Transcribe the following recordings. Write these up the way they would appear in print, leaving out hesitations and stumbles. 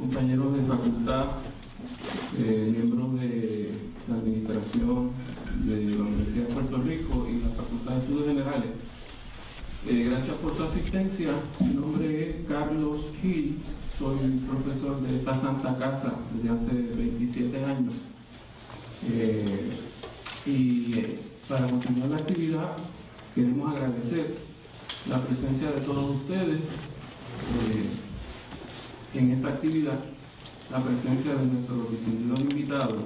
compañeros de facultad, miembros de la administración de la Universidad de Puerto Rico y la Facultad de Estudios Generales. Gracias por su asistencia. Mi nombre es Carlos Gil, soy profesor de esta Santa Casa desde hace 27 años. Para continuar la actividad, queremos agradecer la presencia de todos ustedes en esta actividad, la presencia de nuestros distinguidos invitados,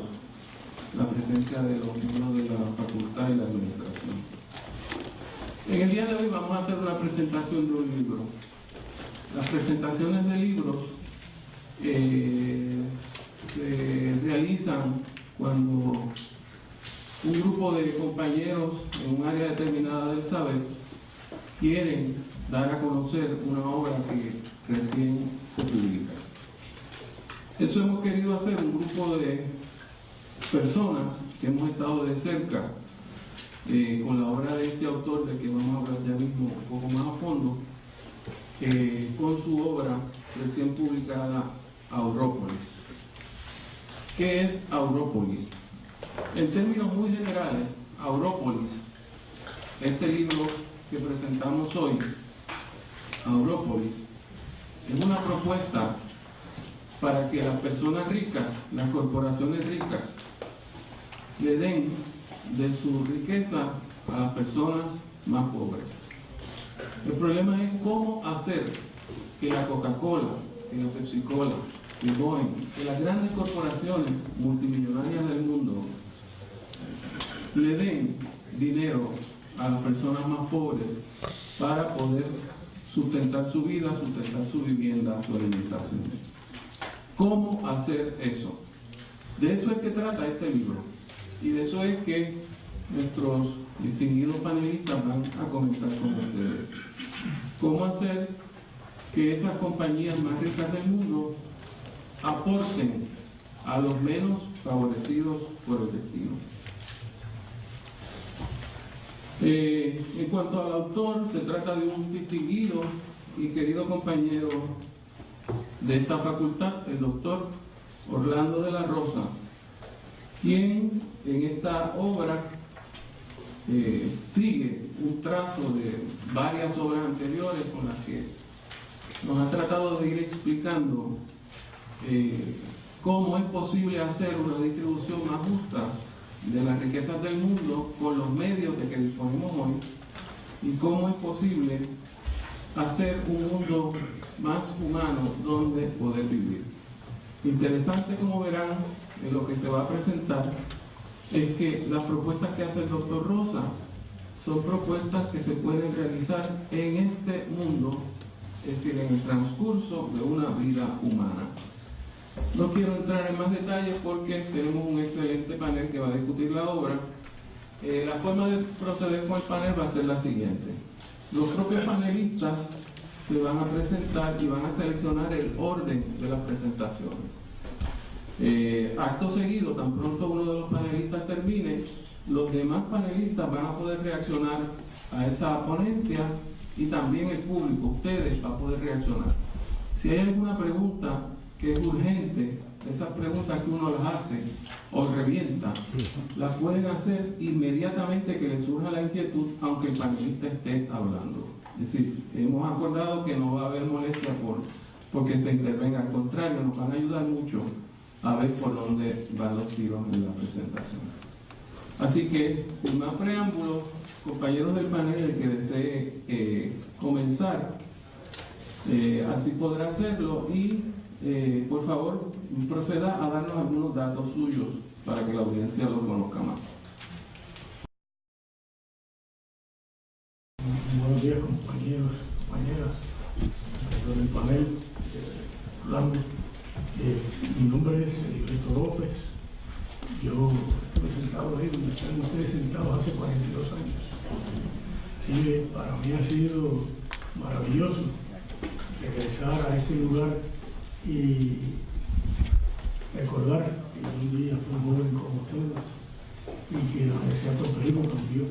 la presencia de los miembros de la facultad y la administración. En el día de hoy vamos a hacer una presentación de un libro. Las presentaciones de libros se realizan cuando un grupo de compañeros en un área determinada del saber quieren dar a conocer una obra que recién se publica. Eso hemos querido hacer un grupo de personas que hemos estado de cerca con la obra de este autor, de que vamos a hablar ya mismo un poco más a fondo, con su obra recién publicada, Aurópolis. ¿Qué es Aurópolis? En términos muy generales, Aurópolis, este libro que presentamos hoy, Aurópolis, es una propuesta para que las personas ricas, las corporaciones ricas, le den de su riqueza a las personas más pobres. El problema es cómo hacer que la Coca-Cola, que la Pepsi-Cola, que Boeing, que las grandes corporaciones multimillonarias del mundo le den dinero a las personas más pobres para poder sustentar su vida, sustentar su vivienda, su alimentación. ¿Cómo hacer eso? De eso es que trata este libro. Y de eso es que nuestros distinguidos panelistas van a comentar con ustedes. ¿Cómo hacer que esas compañías más ricas del mundo aporten a los menos favorecidos por el destino? En cuanto al autor, se trata de un distinguido y querido compañero de esta facultad, el doctor Orlando de la Rosa, quien en esta obra sigue un trazo de varias obras anteriores con las que nos ha tratado de ir explicando cómo es posible hacer una distribución más justa de las riquezas del mundo con los medios de que disponemos hoy, y cómo es posible hacer un mundo más humano donde poder vivir. Interesante, como verán, en lo que se va a presentar es que las propuestas que hace el doctor Rosa son propuestas que se pueden realizar en este mundo, es decir, en el transcurso de una vida humana. No quiero entrar en más detalles porque tenemos un excelente panel que va a discutir la obra. La forma de proceder con el panel va a ser la siguiente. Los propios panelistas se van a presentar y van a seleccionar el orden de las presentaciones. Acto seguido, tan pronto uno de los panelistas termine, los demás panelistas van a poder reaccionar a esa ponencia y también el público, ustedes, va a poder reaccionar. Si hay alguna pregunta que es urgente, esas preguntas que uno las hace o revienta, las pueden hacer inmediatamente que les surja la inquietud, aunque el panelista esté hablando. Es decir, hemos acordado que no va a haber molestia porque se intervenga, al contrario, nos van a ayudar mucho a ver por dónde van los tiros en la presentación. Así que, sin más preámbulos, compañeros del panel, el que desee comenzar, así podrá hacerlo y, por favor, proceda a darnos algunos datos suyos para que la audiencia los conozca más. Buenos días, compañeros, compañeras, miembros del panel, Orlando. Mi nombre es Heriberto López. Yo estuve sentado ahí donde están ustedes sentados hace 42 años. Así que para mí ha sido maravilloso regresar a este lugar y recordar que yo un día fui joven como ustedes y que la Universidad de Puerto Rico cambió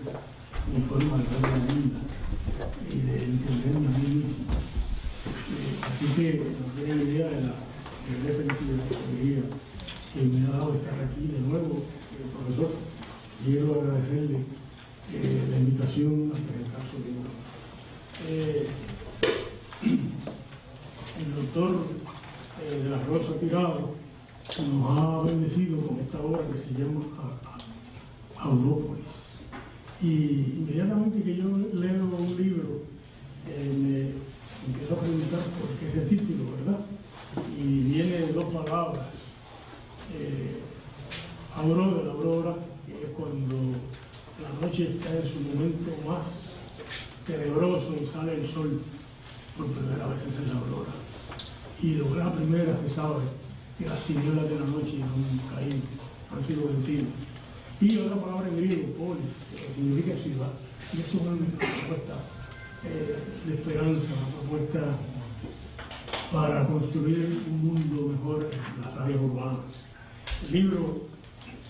mi forma de ver la vida y de entenderme a mí mismo. Así que no tenía idea de la de felicidad y alegría que me ha dado estar aquí de nuevo, profesor. Quiero agradecerle la invitación a presentar su libro. El doctor de la Rosa Tirado nos ha bendecido con esta obra que se llama Aurópolis. Y inmediatamente que yo leo un libro, me empiezo a preguntar por qué ese título, ¿verdad? Y viene dos palabras. Aurora, la aurora, que es cuando la noche está en su momento más tenebroso y sale el sol por primera vez, esa es la aurora. Y de la primera se sabe que las tinieblas de la noche han caído, han sido vencidas. Y otra palabra en griego, polis, que significa ciudad. Y esto es una propuesta de esperanza, una propuesta para construir un mundo mejor en las áreas urbanas. El libro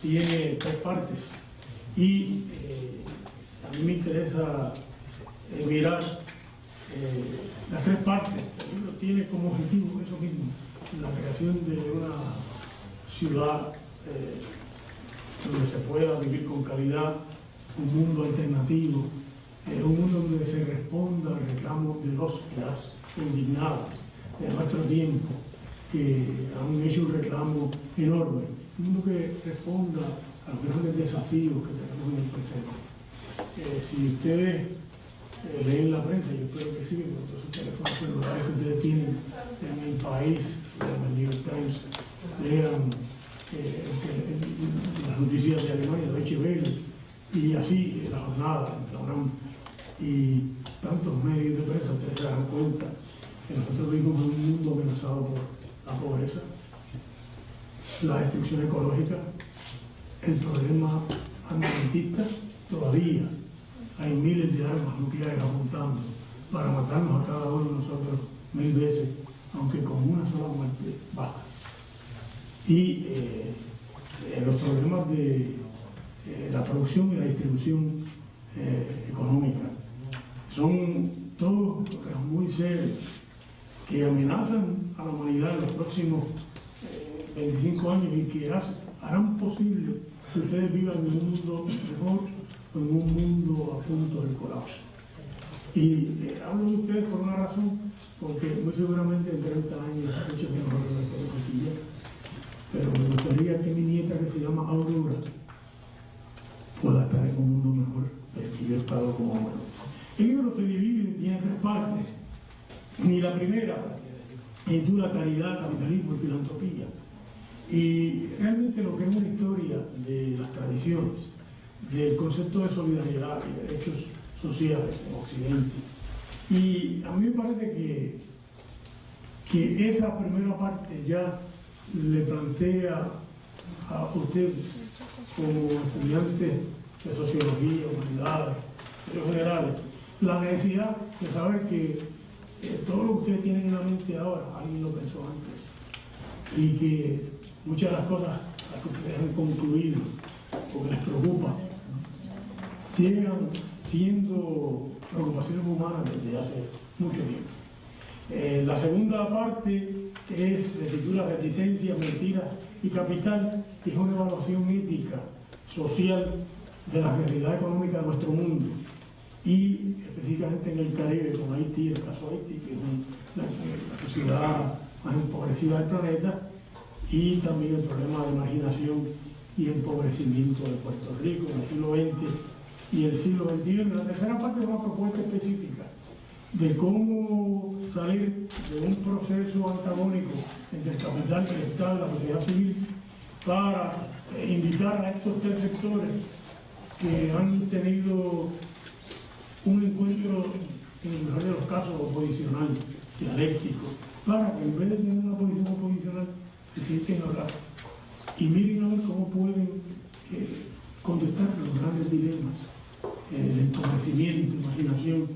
tiene 3 partes y a mí me interesa mirar las 3 partes. El libro tiene como objetivo eso mismo, la creación de una ciudad donde se pueda vivir con calidad, un mundo alternativo, un mundo donde se responda al reclamo de los y las indignadas de nuestro tiempo, que han hecho un reclamo enorme, un mundo que responda a los grandes desafíos que tenemos en el presente. Si ustedes leen la prensa, yo espero que sí, con todos sus teléfonos celulares que ustedes tienen en El País, lean el New York Times, lean las noticias de Alemania, Deutsche Welle, y así la jornada, la UNAM, y tantos medios de prensa, ustedes se dan cuenta que nosotros vivimos en un mundo amenazado por la pobreza, la destrucción ecológica, el problema armamentista. Todavía hay miles de armas nucleares apuntando para matarnos a cada uno de nosotros 1000 veces, aunque con una sola muerte baja. Y los problemas de la producción y la distribución económica son todos muy serios que amenazan a la humanidad en los próximos 25 años y que harán posible que ustedes vivan en un mundo mejor o en un mundo a punto del colapso. Y hablo de ustedes por una razón, porque muy seguramente en 30 años la fecha es mejor que la tecnología, pero me gustaría que mi nieta, que se llama Aurora, pueda estar en un mundo mejor del que yo he estado como abuelo. El libro se divide, tiene 3 partes. Ni la primera titula Caridad, Capitalismo y Filantropía. Y realmente lo que es una historia de las tradiciones, del concepto de solidaridad y derechos sociales en Occidente. Y a mí me parece que esa primera parte ya le plantea a ustedes, como estudiantes de sociología, humanidades, en general, la necesidad de saber que todo lo que ustedes tienen en la mente ahora, alguien lo pensó antes, y que muchas de las cosas las que ustedes han concluido o que les preocupa llegan siendo preocupaciones humanas desde hace mucho tiempo. La segunda parte se titula Reticencia, Mentiras y Capital, que es una evaluación ética, social de la realidad económica de nuestro mundo y específicamente en el Caribe, con Haití, el caso Haití, que es la sociedad más empobrecida del planeta, y también el problema de marginación y empobrecimiento de Puerto Rico en el siglo XX y el siglo XXI. La tercera parte es una propuesta específica de cómo salir de un proceso antagónico entre el capital, el Estado y la sociedad civil para invitar a estos 3 sectores que han tenido un encuentro, en el mejor de los casos, oposicional, dialéctico, para que en vez de tener una posición oposicional se sienten a hablar y miren a ver cómo pueden contestar los grandes dilemas de empobrecimiento, imaginación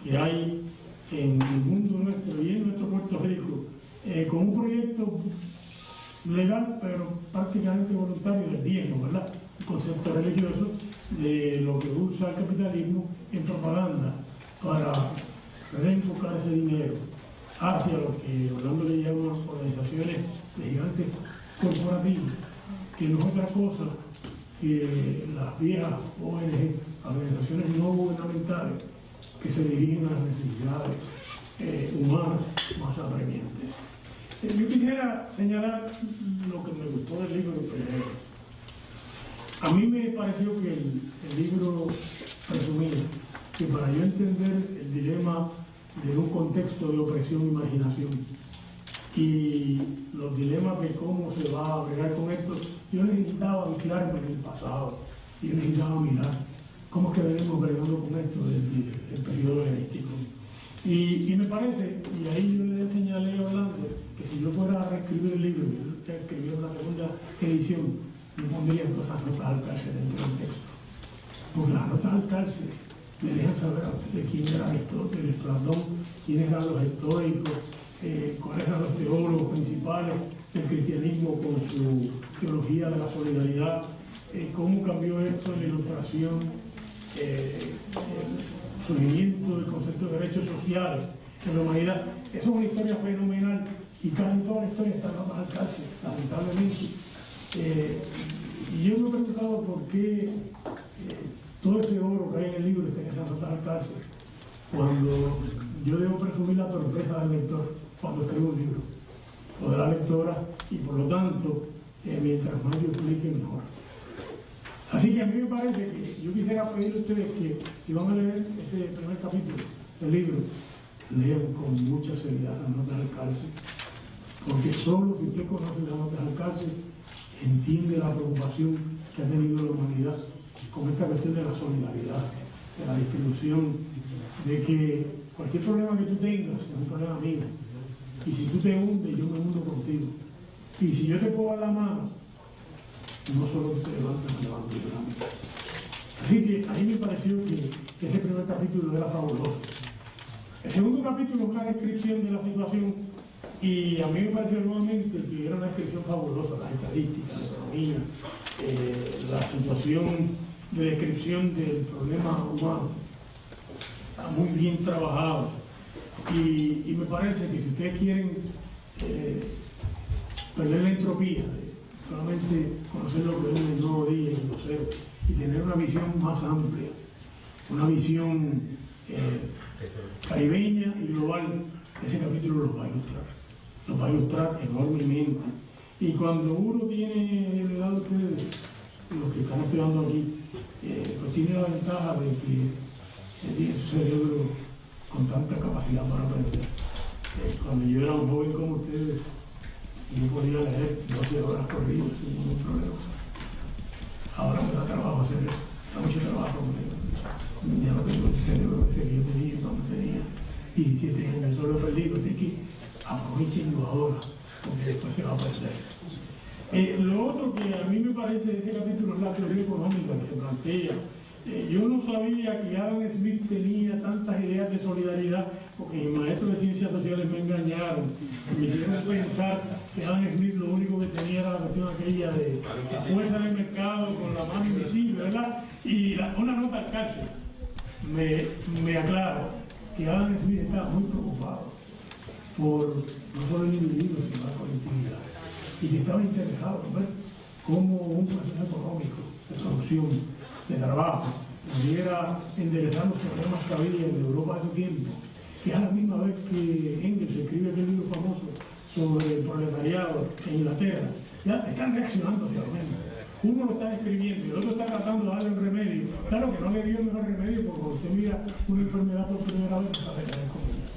que hay en el mundo nuestro y en nuestro Puerto Rico, con un proyecto legal pero prácticamente voluntario del diezmo, ¿verdad? El concepto religioso de lo que usa el capitalismo en propaganda para reenfocar ese dinero hacia lo que Orlando le llama organizaciones de gigantes corporativos, que no es otra cosa que las viejas ONG, organizaciones no gubernamentales, que se dirigen a las necesidades humanas más apremiantes. Yo quisiera señalar lo que me gustó del libro primero. A mí me pareció que el libro presumía que para yo entender el dilema de un contexto de opresión e imaginación y los dilemas de cómo se va a bregar con esto, yo necesitaba anclarme en el pasado, y yo necesitaba mirar cómo es que venimos bregando con esto desde el periodo helenístico. Y me parece, y ahí yo le señalé a Orlando, que si yo fuera a reescribir el libro, yo escribiera una segunda edición, yo pondría todas esas notas al cárcel dentro del texto. Porque las notas al cárcel le dejan saber a ustedes quién era Aristóteles, Platón, quiénes eran los estoicos, cuáles eran los teólogos principales del cristianismo con su teología de la solidaridad, cómo cambió esto en la Ilustración, el surgimiento del concepto de derechos sociales en la humanidad. Esa es una historia fenomenal y casi toda la historia está en al cárcel, lamentablemente. Y yo me he preguntado por qué todo ese oro que hay en el libro está en esas notas al cárcel, cuando yo debo presumir la torpeza del lector cuando escribo un libro, o de la lectora, y por lo tanto, mientras más yo explique, mejor. Así que a mí me parece que yo quisiera pedir a ustedes que, si van a leer ese primer capítulo del libro, lean con mucha seriedad las notas al cárcel, porque solo si usted conoce las notas al cárcel, entiende la preocupación que ha tenido la humanidad con esta cuestión de la solidaridad, de la distribución, de que cualquier problema que tú tengas es un problema mío, y si tú te hundes, yo me hundo contigo, y si yo te puedo dar la mano, no solo te levantas, me levanto yo también. Así que a mí me pareció que ese primer capítulo era fabuloso. El segundo capítulo es una descripción de la situación, y a mí me pareció nuevamente que era una descripción fabulosa, las estadísticas, la economía, la situación de descripción del problema humano, está muy bien trabajado. Y me parece que si ustedes quieren perder la entropía, solamente conocer lo que es el nuevo día y el vocero, y tener una visión más amplia, una visión caribeña y global, ese capítulo los va a ilustrar enormemente. Y cuando uno tiene la edad de ustedes, los que están estudiando aquí, pues tiene la ventaja de que tiene su cerebro con tanta capacidad para aprender. Cuando yo era un joven como ustedes, yo podía leer 12 horas corridas sin ningún problema. Ahora me da trabajo hacer eso, da mucho trabajo. Ya no tengo el cerebro ese que yo tenía cuando tenía 17 años, solo he perdido, así que aprovechenlo ahora, porque después se va a perder. Lo otro que a mí me parece de ese capítulo es la teoría económica que se plantea. Yo no sabía que Adam Smith tenía tantas ideas de solidaridad, porque mis maestros de ciencias sociales me engañaron, me hicieron pensar que Adam Smith lo único que tenía era la cuestión aquella de la fuerza del mercado con la mano invisible, ¿verdad? Y una nota al cárcel me aclara que Adam Smith estaba muy preocupado por no solo el individuo, sino la colectividad, y que estaba interesado en ver cómo un proceso económico de producción, de trabajo, pudiera enderezar los problemas que había en Europa de su tiempo, y a la misma vez que Engels escribe aquel libro famoso sobre el proletariado en Inglaterra, ya están reaccionando hacia lo mismo. Uno lo está escribiendo y el otro está tratando de darle un remedio. Claro que no le dio el mejor remedio, porque cuando usted mira una enfermedad por primera vez, sabe que es con ella.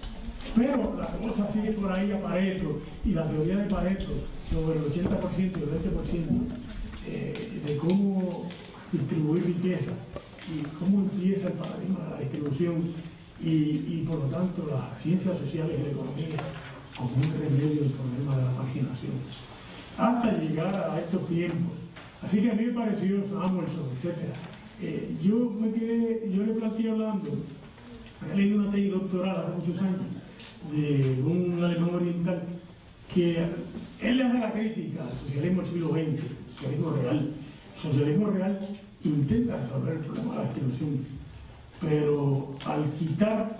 Pero la cosa sigue por ahí a Pareto, y la teoría de Pareto sobre el 80% y el 20% de cómo distribuir riqueza y cómo empieza el paradigma de la distribución y por lo tanto las ciencias sociales y la economía como un remedio del problema de la marginación, hasta llegar a estos tiempos. Así que a mí me pareció Samuelson, etc. Yo le planteé hablando, he leído una tesis doctoral hace muchos años de un alemán oriental que él le hace la crítica al socialismo del siglo XX, socialismo real. El socialismo real intenta resolver el problema de la distribución, pero al quitar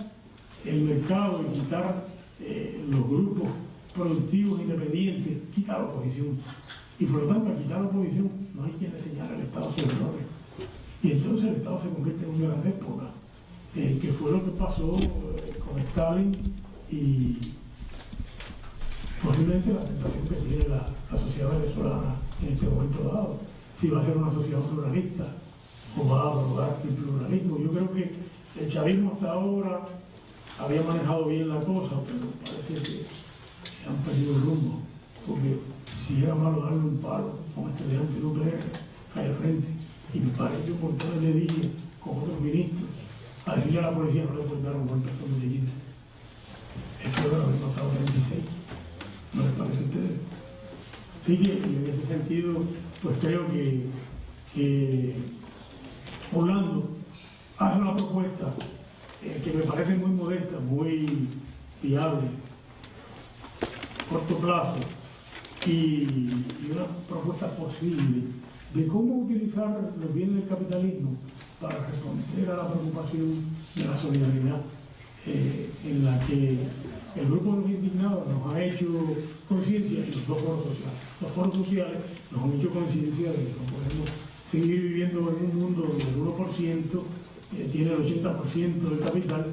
el mercado y quitar los grupos productivos, independientes, quita la oposición. Y por lo tanto, al quitar la oposición, no hay quien le señale al Estado sus errores. Y entonces el Estado se convierte en un gran déspota, que fue lo que pasó con Stalin y posiblemente la tentación que tiene la sociedad venezolana en este momento dado. Si va a ser una sociedad pluralista o va a abordar el pluralismo. Yo creo que el chavismo hasta ahora había manejado bien la cosa, pero parece que han perdido el rumbo, porque si era malo darle un palo con estudiantes de UPR ahí al frente, y me pareció un montón de días con otros ministros a decirle a la policía no le pueden dar un golpe a Medellín. Esto debe haber notado 26, ¿no les parece a ustedes? Así que en ese sentido, pues creo que Orlando hace una propuesta que me parece muy modesta, muy viable, corto plazo, y una propuesta posible de cómo utilizar los bienes del capitalismo para responder a la preocupación de la solidaridad en la que el grupo de los indignados nos ha hecho conciencia en los dos foros sociales. Los foros sociales nos han hecho conciencia de que no podemos seguir viviendo en un mundo donde el 1% tiene el 80% del capital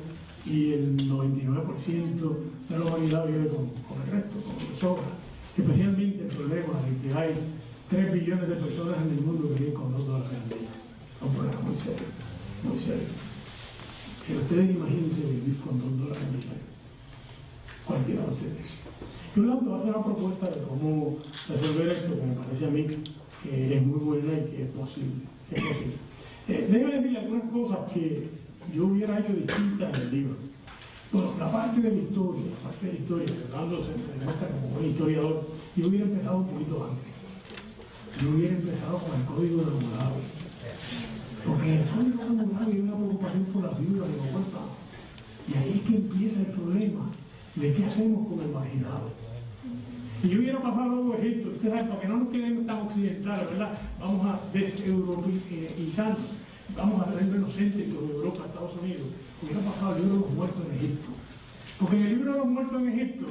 y el 99% de la humanidad vive con el resto, con lo que sobra. Especialmente el problema de que hay 3 billones de personas en el mundo que viven con $2 al día. Es un problema muy serio, muy serio. Que ustedes imagínense vivir con $2 al día. Cualquiera de ustedes. Y Orlando va a hacer una propuesta de cómo resolver esto, que me parece a mí que es muy buena y que es posible. Es posible. Déjeme decirle algunas cosas que yo hubiera hecho distintas en el libro. Bueno, la parte de la historia, que Orlando se demuestra como buen historiador, yo hubiera empezado un poquito antes. Yo hubiera empezado con el Código de Hammurabi. Porque en el Código de Hammurabi hay una preocupación por las viudas y los huérfanos. Y ahí es que empieza el problema de qué hacemos con el marginado. Y yo hubiera pasado luego a Egipto, para que no nos quedemos tan occidentales, ¿verdad? Vamos a deseuropeizarnos, vamos a tener inocentes de Europa, Estados Unidos. Hubiera pasado el libro de los muertos en Egipto. Porque en el libro de los muertos en Egipto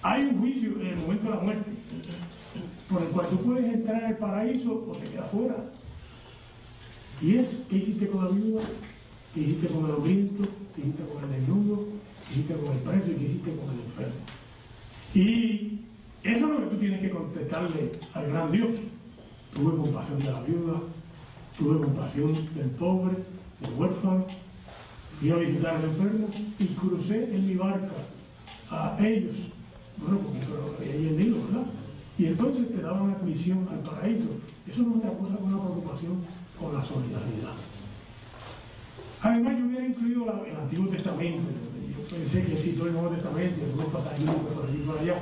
hay un juicio en el momento de la muerte, por el cual tú puedes entrar al paraíso o te quedas fuera. Y es, ¿qué hiciste con la viuda? ¿Qué hiciste con el hambriento? ¿Qué hiciste con el desnudo? ¿Qué hiciste con el preso? ¿Y qué hiciste con el enfermo? Y eso es lo que tú tienes que contestarle al gran Dios. Tuve compasión de la viuda, tuve compasión del pobre, del huérfano, fui a visitar al enfermo y crucé en mi barca a ellos. Bueno, porque ahí en Nilo, ¿verdad? Y entonces te daban admisión al paraíso. Eso no es otra cosa que una preocupación con la solidaridad. Además, yo hubiera incluido el Antiguo Testamento. Yo pensé que citó el Nuevo Testamento, algunos pasajes por aquí y por allá.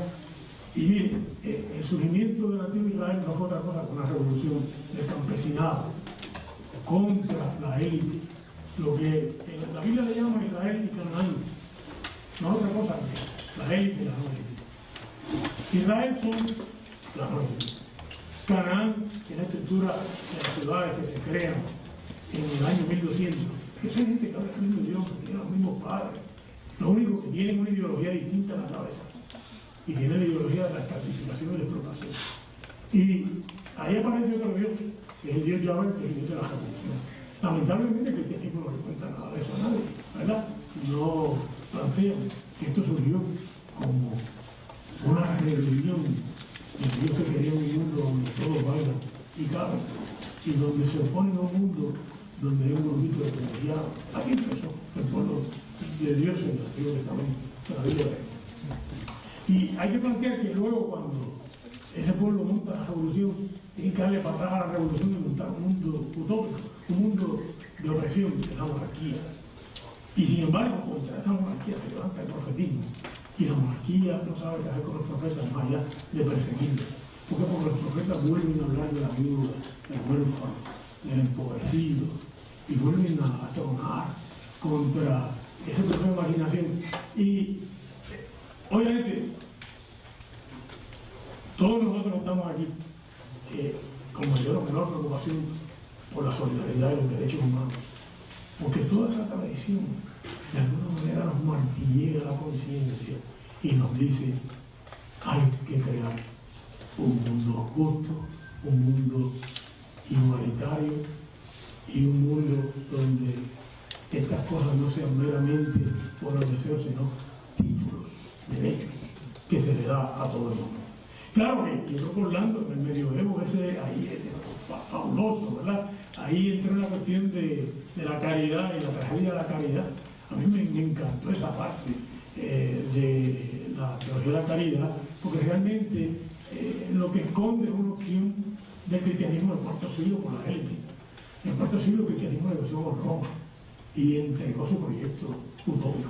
Y miren, el surgimiento del antiguo Israel no fue otra cosa que una revolución del campesinado contra la élite. Lo que la Biblia le llama Israel y Canaán. No es otra cosa que la élite y la no élite. Israel son la no élite. Canaán es la estructura de las ciudades que se crean en el año 1200. Esa gente que habla el mismo idioma, que tiene los mismos padres. Lo único que tienen una ideología distinta en la cabeza. Y tienen la ideología de la estratificación y la explotación. Y ahí aparece otro Dios, que es el Dios Yahvé, que es el Dios de la revolución. Lamentablemente el cristianismo no le cuenta nada de eso a nadie, ¿verdad? No plantean que esto surgió como una rebelión de Dios que quería un mundo donde todos bailan y caben, y donde se oponen a un mundo donde hay un grupito de privilegiados. Así empezó el pueblo de Dios en el Antiguo Testamento, en la Biblia. Y hay que plantear que luego cuando ese pueblo monta la revolución, tiene que darle para atrás a la revolución y montar un mundo utópico, un mundo de opresión, de la monarquía. Y sin embargo, contra esa monarquía se levanta el profetismo. Y la monarquía no sabe qué hacer con los profetas más allá de perseguirlos. Porque los profetas vuelven a hablar de la viuda, del huérfano, del empobrecido, y vuelven a tronar contra ese proceso de imaginación. Y obviamente, todos nosotros estamos aquí con mayor o menor preocupación por la solidaridad y los derechos humanos, porque toda esa tradición de alguna manera nos martillea la conciencia y nos dice: hay que crear un mundo justo, un mundo igualitario y un mundo donde estas cosas no sean meramente por los deseos, sino títulos, derechos que se le da a todo el mundo. Claro que yo creo que Orlando, en el medioevo, ese ahí es fabuloso, ¿verdad? Ahí entró la cuestión de la caridad y la tragedia de la caridad. A mí me encantó esa parte de la teología de la caridad, porque realmente lo que esconde es una opción del cristianismo del cuarto siglo por la élite. En el cuarto siglo el cristianismo negoció con Roma y entregó su proyecto utópico.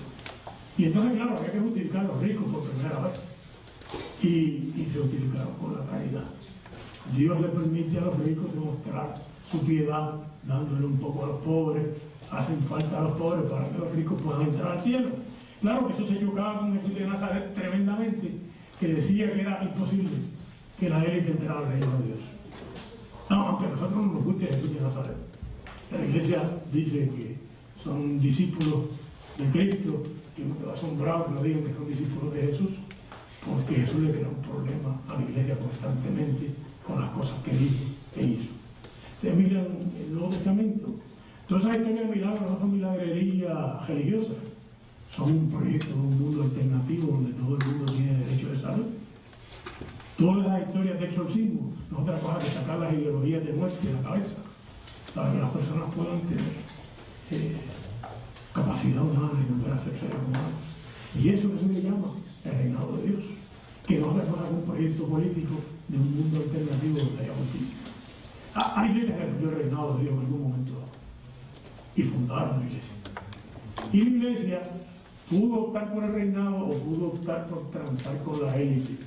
Y entonces, claro, había que justificar a los ricos por primera vez. Y se utilizaron con la caridad. Dios le permite a los ricos demostrar su piedad, dándole un poco a los pobres. Hacen falta a los pobres para que los ricos puedan entrar al cielo. Claro que eso se chocaba con Jesús de Nazaret tremendamente, que decía que era imposible que la élite entrara al reino de Dios. No, aunque a nosotros no nos guste Jesús de Nazaret. La Iglesia dice que son discípulos de Cristo, y me asombrado que nos digan que son discípulos de Jesús, porque Jesús le crea un problema a la Iglesia constantemente con las cosas que dijo, que hizo. Ustedes miran el Nuevo Testamento, todas esas historias de milagros no son milagrería religiosa, son un proyecto de un mundo alternativo donde todo el mundo tiene derecho de salud. Todas las historias de exorcismo no es otra cosa que sacar las ideologías de muerte de la cabeza, para que las personas puedan tener capacidad humana y volver a ser seres humanos. Y eso se llama el reinado de Dios, que no es otra cosa que un proyecto político de un mundo alternativo donde haya justicia. Hay iglesias que defendió el reinado de Dios en algún momento y fundaron la iglesia. Y la iglesia pudo optar por el reinado o pudo optar por transar con la élite.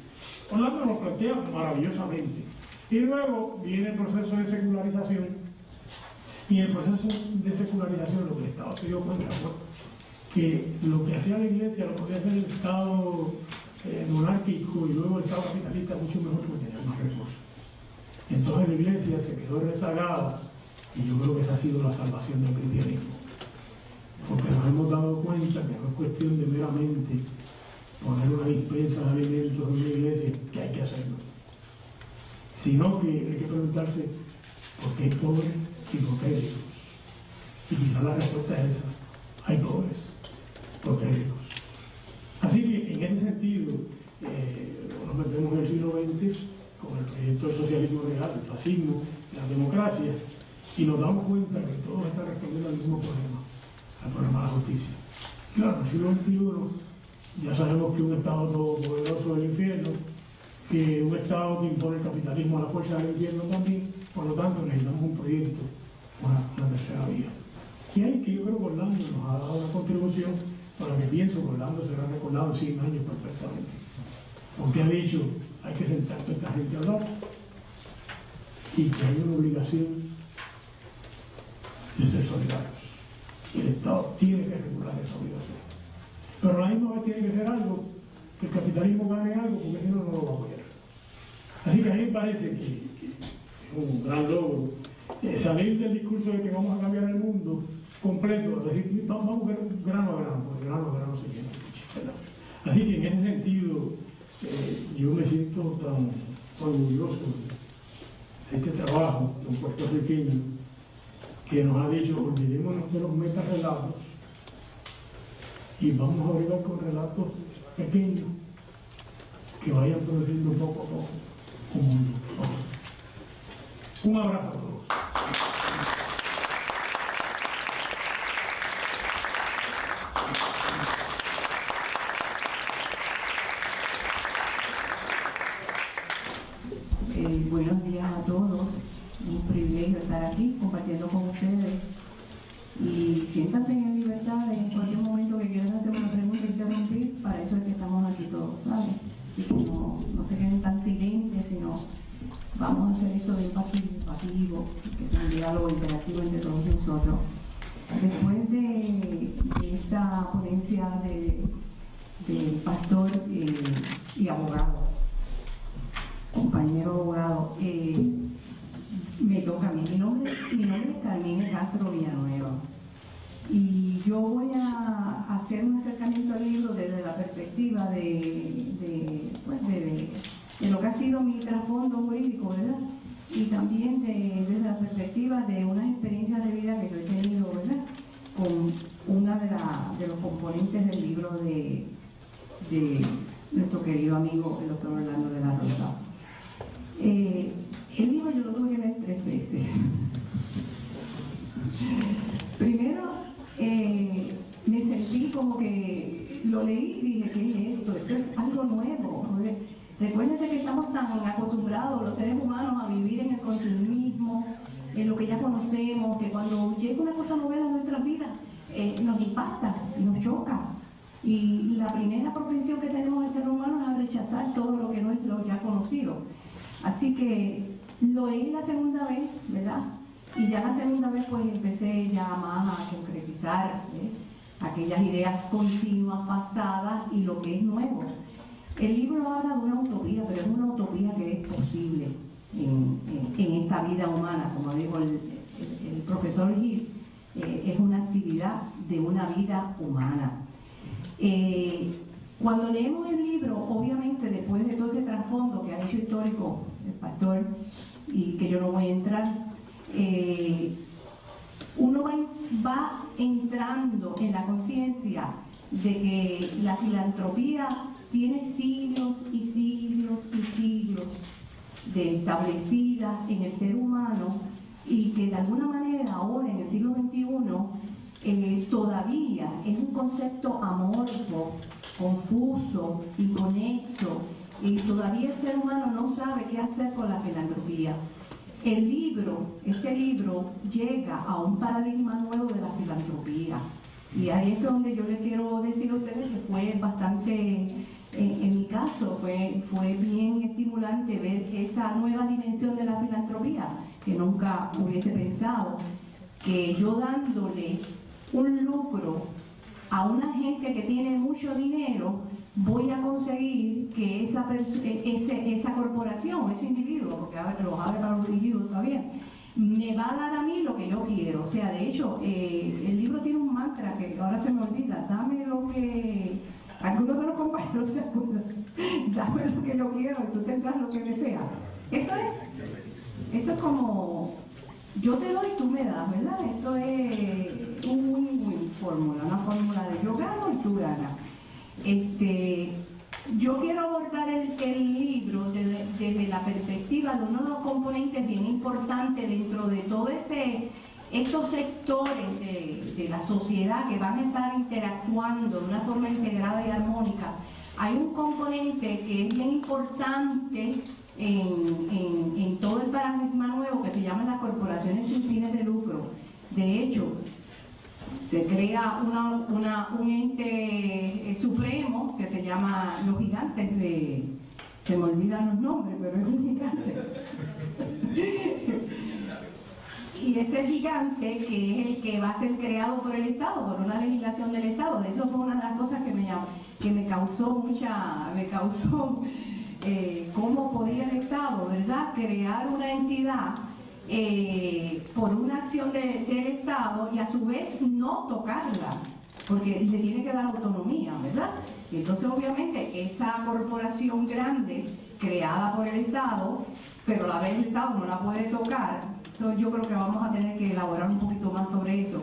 Orlando lo plantea maravillosamente. Y luego viene el proceso de secularización. Y en el proceso de secularización lo que el Estado se dio cuenta fue que lo que hacía la iglesia lo podía hacer el Estado monárquico y luego el Estado capitalista mucho mejor porque tenía más recursos. Entonces la iglesia se quedó rezagada y yo creo que esa ha sido la salvación del cristianismo. Porque nos hemos dado cuenta que no es cuestión de meramente poner una dispensa de alimentos en una iglesia, que hay que hacerlo, sino que hay que preguntarse por qué hay pobres y por qué hay ricos. Y quizás la respuesta es esa: hay pobres porque hay ricos. Así que en ese sentido nos metemos en el siglo XX con el proyecto del socialismo real, el fascismo, la democracia, y nos damos cuenta que todos están respondiendo al mismo problema, al problema de la justicia. Claro, en el siglo XXI ya sabemos que un Estado todopoderoso es el infierno, que un Estado que impone el capitalismo a la fuerza del infierno también, por lo tanto necesitamos un proyecto, una tercera vía. Y ahí que yo creo que Orlando nos ha dado una contribución para que pienso que Orlando será recordado en 100 años perfectamente. Porque ha dicho: hay que sentar a toda esta gente a hablar y que hay una obligación de ser solidarios. Y el Estado tiene que regular esa obligación. Pero a la misma vez tiene que ser algo, que el capitalismo gane algo, porque si no, no lo va a apoyar. Así que a mí me parece que es un gran logro salir del discurso de que vamos a cambiar el mundo completo, es decir, vamos a ver grano a grano, porque grano a grano se llena, ¿verdad? Así que en ese sentido yo me siento tan orgulloso de este trabajo de un puertorriqueño que nos ha dicho: olvidémonos de los metarrelatos y vamos a bregar con relatos pequeños que vayan produciendo poco a poco un mundo. Un abrazo a todos. Buenos días a todos, un privilegio estar aquí compartiendo con ustedes y siéntanse en libertad en cualquier momento que quieran hacer una pregunta e interrumpir, para eso es que estamos aquí todos, ¿saben? Y que no se queden tan silentes, sino vamos a hacer esto de pasivo, que sea un diálogo interactivo entre todos nosotros. Después de esta ponencia del pastor y abogado, compañero abogado, me toca a mí. Mi nombre es Carmen Castro Villanueva y yo voy a hacer un acercamiento al libro desde la perspectiva de lo que ha sido mi trasfondo jurídico, ¿verdad? Y también desde la perspectiva de unas experiencias de vida que yo he tenido, ¿verdad? Con una de los componentes del libro de nuestro querido amigo, el doctor Orlando de la Rosa. El libro yo lo tuve que leer 3 veces. Primero, me sentí como que lo leí y dije, ¿qué es esto? Esto es algo nuevo. Recuérdense que estamos tan acostumbrados los seres humanos a vivir en el consumismo, en lo que ya conocemos, que cuando llega una cosa nueva en nuestras vidas, nos impacta, nos choca. Y la primera propensión que tenemos el ser humano es a rechazar todo lo que no es lo ya conocido. Así que lo leí la segunda vez, ¿verdad? Y ya la segunda vez pues empecé ya más a concretizar aquellas ideas continuas, pasadas y lo que es nuevo. El libro habla de una utopía, pero es una utopía que es posible en esta vida humana, como dijo el profesor Gil, es una actividad de una vida humana. Cuando leemos el libro, obviamente después de todo ese trasfondo que ha hecho histórico el pastor, y que yo no voy a entrar, uno va entrando en la conciencia de que la filantropía tiene siglos y siglos y siglos de establecida en el ser humano, y que de alguna manera ahora en el siglo XXI todavía es un concepto amorfo, confuso, inconexo, y todavía el ser humano no sabe qué hacer con la filantropía. Este libro llega a un paradigma nuevo de la filantropía, y ahí es donde yo les quiero decir a ustedes que fue bastante, en mi caso, fue bien estimulante ver esa nueva dimensión de la filantropía, que nunca hubiese pensado, que yo dándole un lucro a una gente que tiene mucho dinero, voy a conseguir que esa corporación, ese individuo, porque los abre para los individuos todavía, me va a dar a mí lo que yo quiero. O sea, de hecho, el libro tiene un mantra que ahora se me olvida: dame lo que... Algunos de los compañeros se acuerdan: dame lo que yo quiero y tú tendrás lo que deseas. Eso es como... yo te doy y tú me das, ¿verdad? Esto es un win-win fórmula, una fórmula de yo gano y tú ganas. Yo quiero abordar el libro desde la perspectiva de uno de los componentes bien importantes dentro de todos estos sectores de la sociedad que van a estar interactuando de una forma integrada y armónica. Hay un componente que es bien importante en todo el paradigma nuevo, que se llama las corporaciones sin fines de lucro. De hecho, se crea un ente supremo que se llama los gigantes se me olvidan los nombres, pero es un gigante. Y ese gigante, que es el que va a ser creado por el Estado, por una legislación del Estado. De eso fue una de las cosas que me causó cómo podía el Estado, ¿verdad?, crear una entidad por una acción del Estado y a su vez no tocarla, porque le tiene que dar autonomía, ¿verdad? Y entonces obviamente esa corporación grande creada por el Estado, pero a la vez el Estado no la puede tocar. Entonces yo creo que vamos a tener que elaborar un poquito más sobre eso.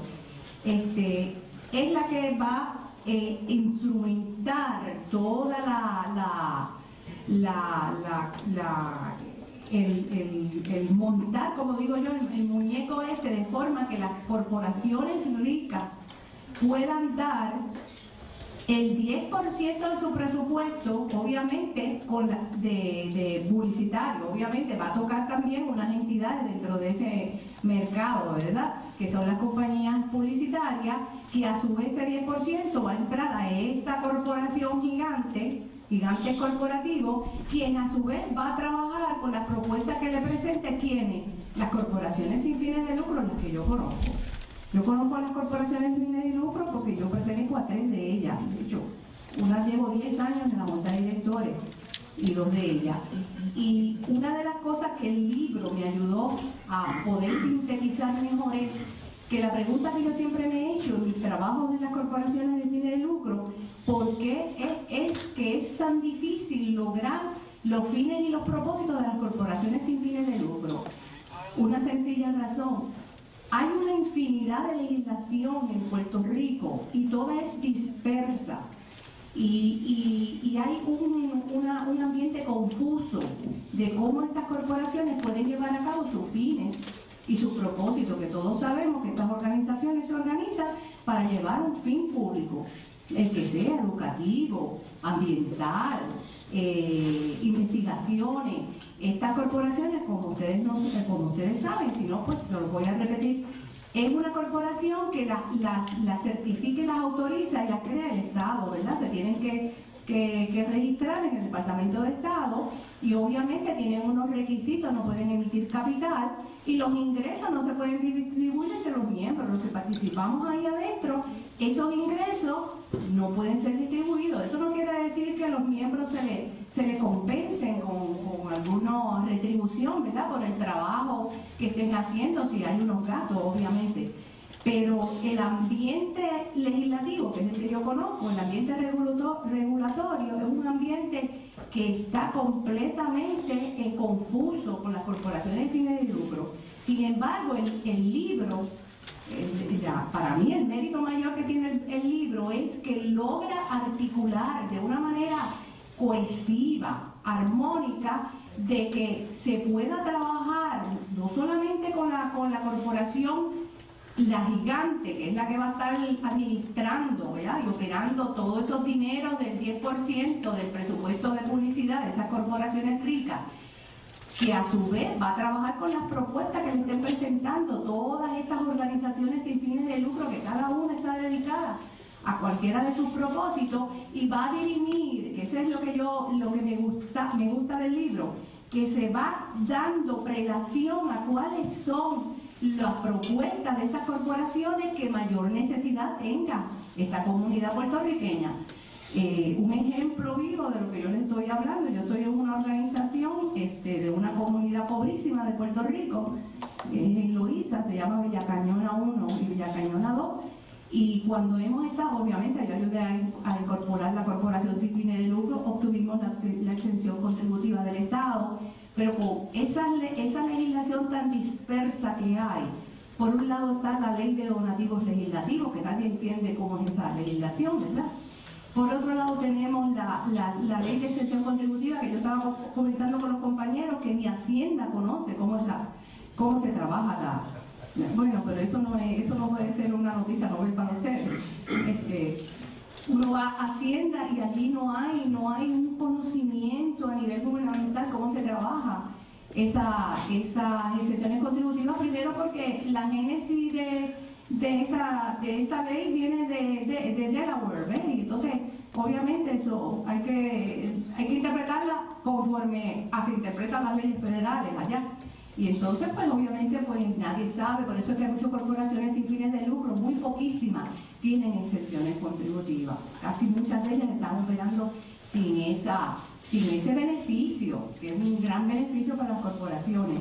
Es la que va a instrumentar toda el montar, como digo yo, el muñeco de forma que las corporaciones ricas puedan dar el 10% de su presupuesto, obviamente, de publicitario. Obviamente va a tocar también unas entidades dentro de ese mercado, ¿verdad?, que son las compañías publicitarias, que a su vez ese 10% va a entrar a esta corporación gigantes corporativos, quien a su vez va a trabajar con las propuestas que le presenten quienes, las corporaciones sin fines de lucro, las que yo conozco. Yo conozco a las corporaciones sin fines de lucro porque yo pertenezco a 3 de ellas. De hecho, una llevo 10 años en la Junta de Directores y 2 de ellas. Y una de las cosas que el libro me ayudó a poder sintetizar mejor es que la pregunta que yo siempre me he hecho en mis trabajos de las corporaciones de fines de lucro, ¿por qué es que es tan difícil lograr los fines y los propósitos de las corporaciones sin fines de lucro? Una sencilla razón: hay una infinidad de legislación en Puerto Rico y toda es dispersa. Y hay un ambiente confuso de cómo estas corporaciones pueden llevar a cabo sus fines y sus propósitos, que todos sabemos que estas organizaciones se organizan para llevar un fin público, el que sea educativo, ambiental, investigaciones. Estas corporaciones, como ustedes saben, si no, pues lo voy a repetir, es una corporación que las certifica y las autoriza y las crea el Estado, ¿verdad? Se tienen que registrar en el Departamento de Estado y obviamente tienen unos requisitos, no pueden emitir capital y los ingresos no se pueden distribuir entre los miembros, los que participamos ahí adentro. Esos ingresos no pueden ser distribuidos. Eso no quiere decir que a los miembros se les compensen con alguna retribución, ¿verdad?, por el trabajo que estén haciendo, si hay unos gastos, obviamente. Pero el ambiente legislativo, que es el que yo conozco, el ambiente regulatorio, es un ambiente que está completamente confuso con las corporaciones de fines de lucro. Sin embargo, el libro, para mí el mérito mayor que tiene el libro es que logra articular de una manera cohesiva, armónica, de que se pueda trabajar no solamente con la corporación, la gigante, que es la que va a estar administrando, ¿verdad?, y operando todos esos dineros del 10% del presupuesto de publicidad de esas corporaciones ricas, que a su vez va a trabajar con las propuestas que le estén presentando todas estas organizaciones sin fines de lucro, que cada una está dedicada a cualquiera de sus propósitos, y va a dirimir, que eso es lo que me gusta del libro, que se va dando prelación a cuáles son las propuestas de estas corporaciones que mayor necesidad tenga esta comunidad puertorriqueña. Un ejemplo vivo de lo que yo les estoy hablando: yo soy en una organización de una comunidad pobrísima de Puerto Rico, en Loíza, se llama Villa Cañona 1 y Villa Cañona 2, y cuando hemos estado, obviamente yo ayudé a incorporar la corporación sin fines de lucro, obtuvimos la exención contributiva del Estado, pero con esa legislación tan dispersa que hay, por un lado está la ley de donativos legislativos, que nadie entiende cómo es esa legislación, ¿verdad? Por otro lado tenemos la ley de exención contributiva, que yo estaba comentando con los compañeros, que ni Hacienda conoce cómo se trabaja bueno, pero eso no puede ser una noticia novel para ustedes. Uno va a Hacienda y allí no hay un conocimiento a nivel gubernamental cómo se trabaja esas exenciones contributivas, primero porque la génesis de esa ley viene de Delaware, ¿ves? Y entonces obviamente eso hay que interpretarla conforme se interpretan las leyes federales allá. Y entonces, pues obviamente, pues nadie sabe, por eso es que hay muchas corporaciones sin fines de lucro, muy poquísimas tienen exenciones contributivas. Casi muchas de ellas están operando sin ese beneficio, que es un gran beneficio para las corporaciones.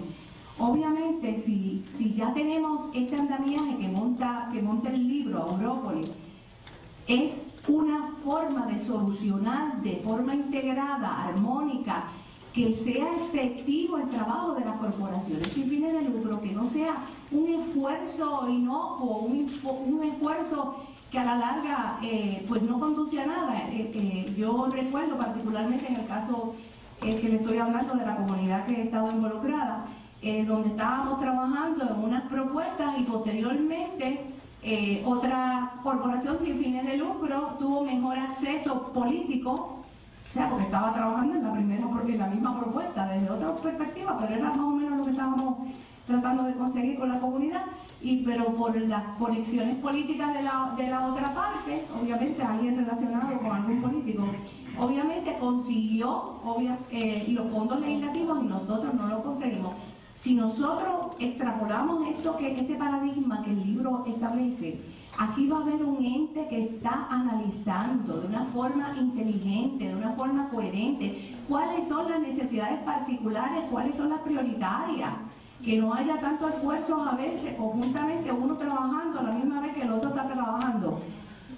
Obviamente, si ya tenemos este andamiaje que monta el libro, Aurópolis, es una forma de solucionar de forma integrada, armónica, que sea efectivo el trabajo de las corporaciones sin fines de lucro, que no sea un esfuerzo inocuo, un esfuerzo que a la larga pues no conduce a nada. Yo recuerdo particularmente en el caso que le estoy hablando de la comunidad que he estado involucrada, donde estábamos trabajando en unas propuestas y posteriormente otra corporación sin fines de lucro tuvo mejor acceso político, porque estaba trabajando en la misma propuesta desde otra perspectiva, pero era más o menos lo que estábamos tratando de conseguir con la comunidad, pero por las conexiones políticas de la otra parte, obviamente alguien relacionado con algún político, obviamente consiguió los fondos legislativos y nosotros no lo conseguimos. Si nosotros extrapolamos este paradigma que el libro establece, aquí va a haber un ente que está analizando de una forma inteligente, de una forma coherente, cuáles son las necesidades particulares, cuáles son las prioritarias que no haya tanto esfuerzo a veces, conjuntamente uno trabajando a la misma vez que el otro está trabajando.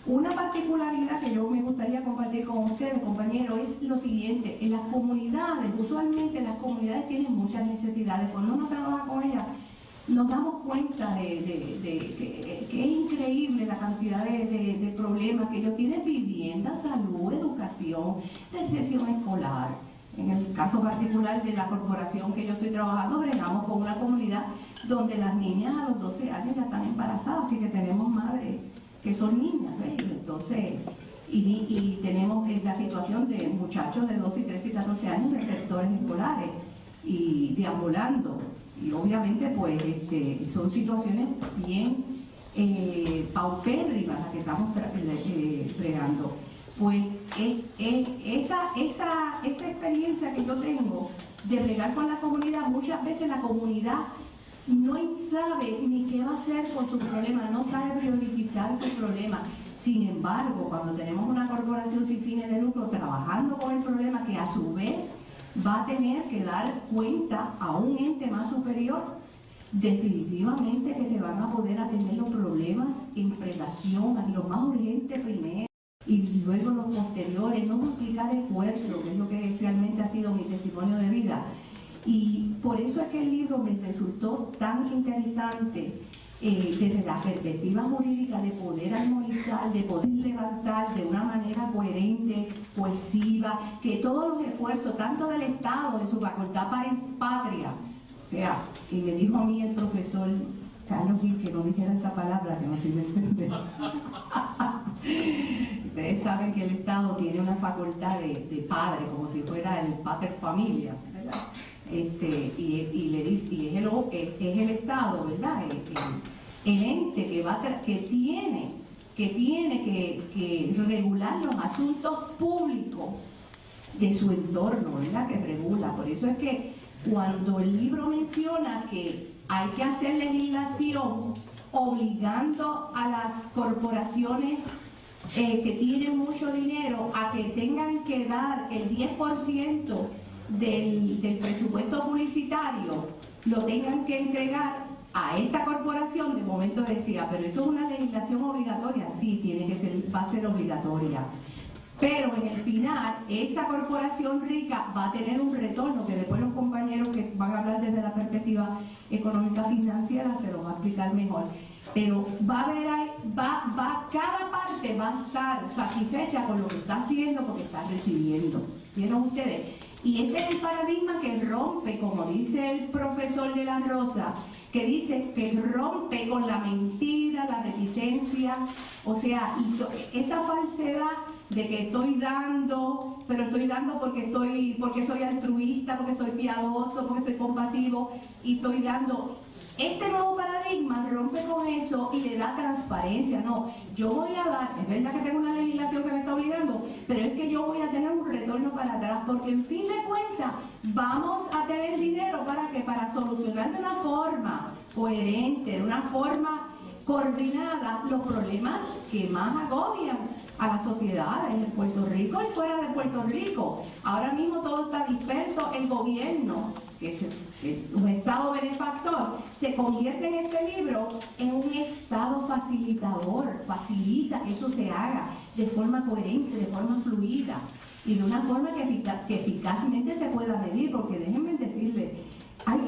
Una particularidad que yo me gustaría compartir con ustedes, compañeros, es lo siguiente: en las comunidades, usualmente las comunidades tienen muchas necesidades. Cuando uno trabaja con ellas, nos damos cuenta que es increíble la cantidad de problemas que ellos tienen: vivienda, salud, educación, deserción escolar. En el caso particular de la corporación que yo estoy trabajando, bregamos con una comunidad donde las niñas a los 12 años ya están embarazadas, así que tenemos madres que son niñas, ¿ves? Entonces, y tenemos la situación de muchachos de 12, 13 y 14 años en sectores escolares y deambulando. Y obviamente pues son situaciones bien paupérrimas las que estamos bregando. Pues esa experiencia que yo tengo de bregar con la comunidad, muchas veces la comunidad no sabe ni qué va a hacer con sus problemas, no sabe priorizar sus problemas. Sin embargo, cuando tenemos una corporación sin fines de lucro trabajando con el problema, que a su vez va a tener que dar cuenta a un ente más superior, definitivamente que se van a poder atender los problemas en relación a lo más urgente primero y luego los posteriores, no multiplicar esfuerzo, que es lo que realmente ha sido mi testimonio de vida. Y por eso es que el libro me resultó tan interesante desde la perspectiva jurídica, de poder armonizar, de poder levantar de una manera coherente, cohesiva, que todos los esfuerzos, tanto del Estado, de su facultad patria, o sea, y me dijo a mí el profesor Carlos Gil que no dijera esa palabra, que no sirve entender. Ustedes saben que el Estado tiene una facultad de padre, como si fuera el pater familias, ¿verdad? Y es el Estado, ¿verdad? El ente que tiene que regular los asuntos públicos de su entorno, ¿verdad? Que regula. Por eso es que cuando el libro menciona que hay que hacer legislación obligando a las corporaciones que tienen mucho dinero a que tengan que dar el 10% del presupuesto publicitario, lo tengan que entregar a esta corporación, de momento decía, pero esto es una legislación obligatoria. Sí, va a ser obligatoria. Pero en el final, esa corporación rica va a tener un retorno, que después los compañeros que van a hablar desde la perspectiva económica financiera se lo va a explicar mejor. Pero va a haber ahí, cada parte va a estar satisfecha con lo que está haciendo porque está recibiendo. ¿Vieron ustedes? Y ese es el paradigma que rompe, como dice el profesor de la Rosa, que dice que rompe con la mentira, la reticencia, o sea, esa falsedad de que estoy dando, pero estoy dando porque soy altruista, porque soy piadoso, porque soy compasivo, y estoy dando. Este nuevo paradigma rompe con eso y le da transparencia. No, yo voy a dar, es verdad que tengo una legislación que me está obligando, pero es que yo voy a tener un retorno para atrás, porque en fin de cuentas vamos a tener dinero para solucionar de una forma coherente, de una forma coordinada, los problemas que más agobian a la sociedad en Puerto Rico y fuera de Puerto Rico. Ahora mismo todo está disperso. El gobierno, que es un Estado benefactor, se convierte en este libro en un Estado facilitador, facilita que eso se haga de forma coherente, de forma fluida y de una forma que eficazmente se pueda medir, porque déjenme decirles, hay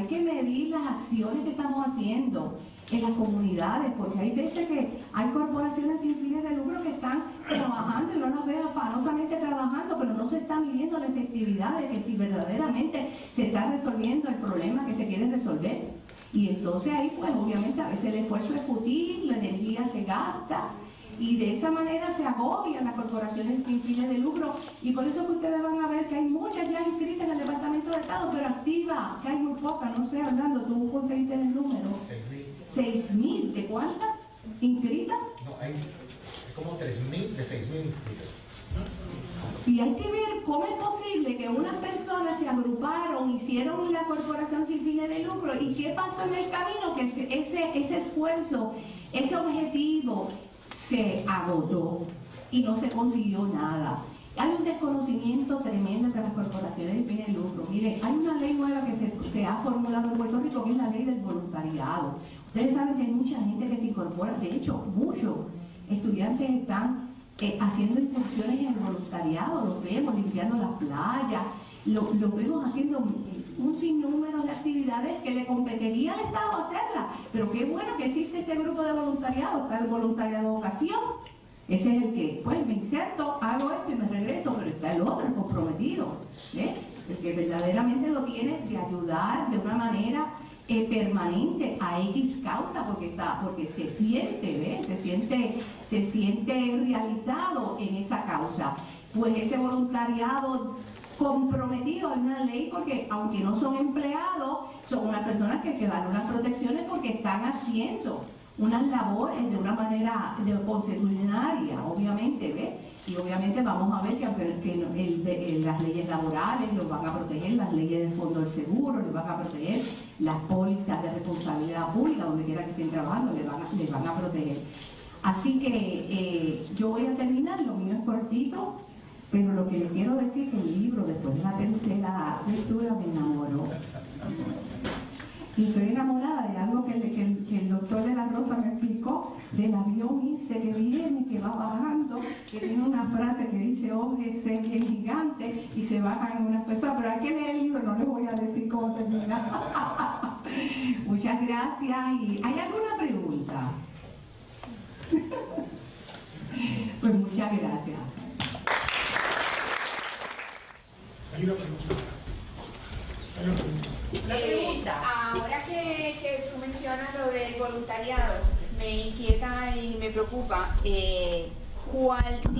que medir las acciones que estamos haciendo en las comunidades, porque hay veces que hay corporaciones sin fines de lucro que están trabajando y no las veo afanosamente trabajando, pero no se está midiendo la efectividad de que si verdaderamente se está resolviendo el problema que se quiere resolver. Y entonces ahí pues obviamente a veces el esfuerzo es fútil, la energía se gasta, y de esa manera se agobian las corporaciones sin fines de lucro, y por eso que ustedes van a ver que hay muchas ya inscritas en el Departamento de Estado, pero activas, que hay muy pocas. No sé, Orlando, tú conseguiste el número. 6.000. ¿De cuántas inscritas? No, hay como 3.000 de 6.000 inscritos. Y hay que ver cómo es posible que unas personas se agruparon, hicieron la corporación sin fines de lucro, y qué pasó en el camino, que ese esfuerzo, ese objetivo se agotó y no se consiguió nada. hay un desconocimiento tremendo de las corporaciones de fines de lucro. Mire, hay una ley nueva que se ha formulado en Puerto Rico, que es la ley del voluntariado. Ustedes saben que hay mucha gente que se incorpora, de hecho, muchos estudiantes están haciendo incursiones en el voluntariado, los vemos limpiando las playas, los vemos haciendo un sinnúmero de actividades que le competiría al Estado hacerlas. Pero qué bueno que existe este grupo de voluntariado, está el voluntariado de vocación. Ese es el que, pues me inserto, hago esto y me regreso, pero está el otro, el comprometido, el que verdaderamente lo tiene de ayudar de una manera permanente a X causa, porque se siente, se siente realizado en esa causa. Pues ese voluntariado comprometido en una ley, porque aunque no son empleados, son unas personas que hay que dar unas protecciones porque están haciendo unas labores de una manera consuetudinaria, obviamente, ¿ves? Y obviamente vamos a ver que las leyes laborales los van a proteger, las leyes del Fondo del Seguro les van a proteger, las pólizas de responsabilidad pública, donde quiera que estén trabajando, les van a proteger. Así que yo voy a terminar, lo mío es cortito, pero lo que les quiero decir es que el libro, después de la tercera lectura, me enamoró. Y estoy enamorada de algo que el doctor de la Rosa me explicó, del avión ese que viene, que va bajando, que tiene una frase que dice, ese es bien gigante, y se bajan en unas personas, pero hay que leer el libro, no les voy a decir cómo termina. Muchas gracias. ¿Y hay alguna pregunta? Pues muchas gracias. Hay una pregunta. Ahora que tú mencionas lo del voluntariado, me inquieta y me preocupa si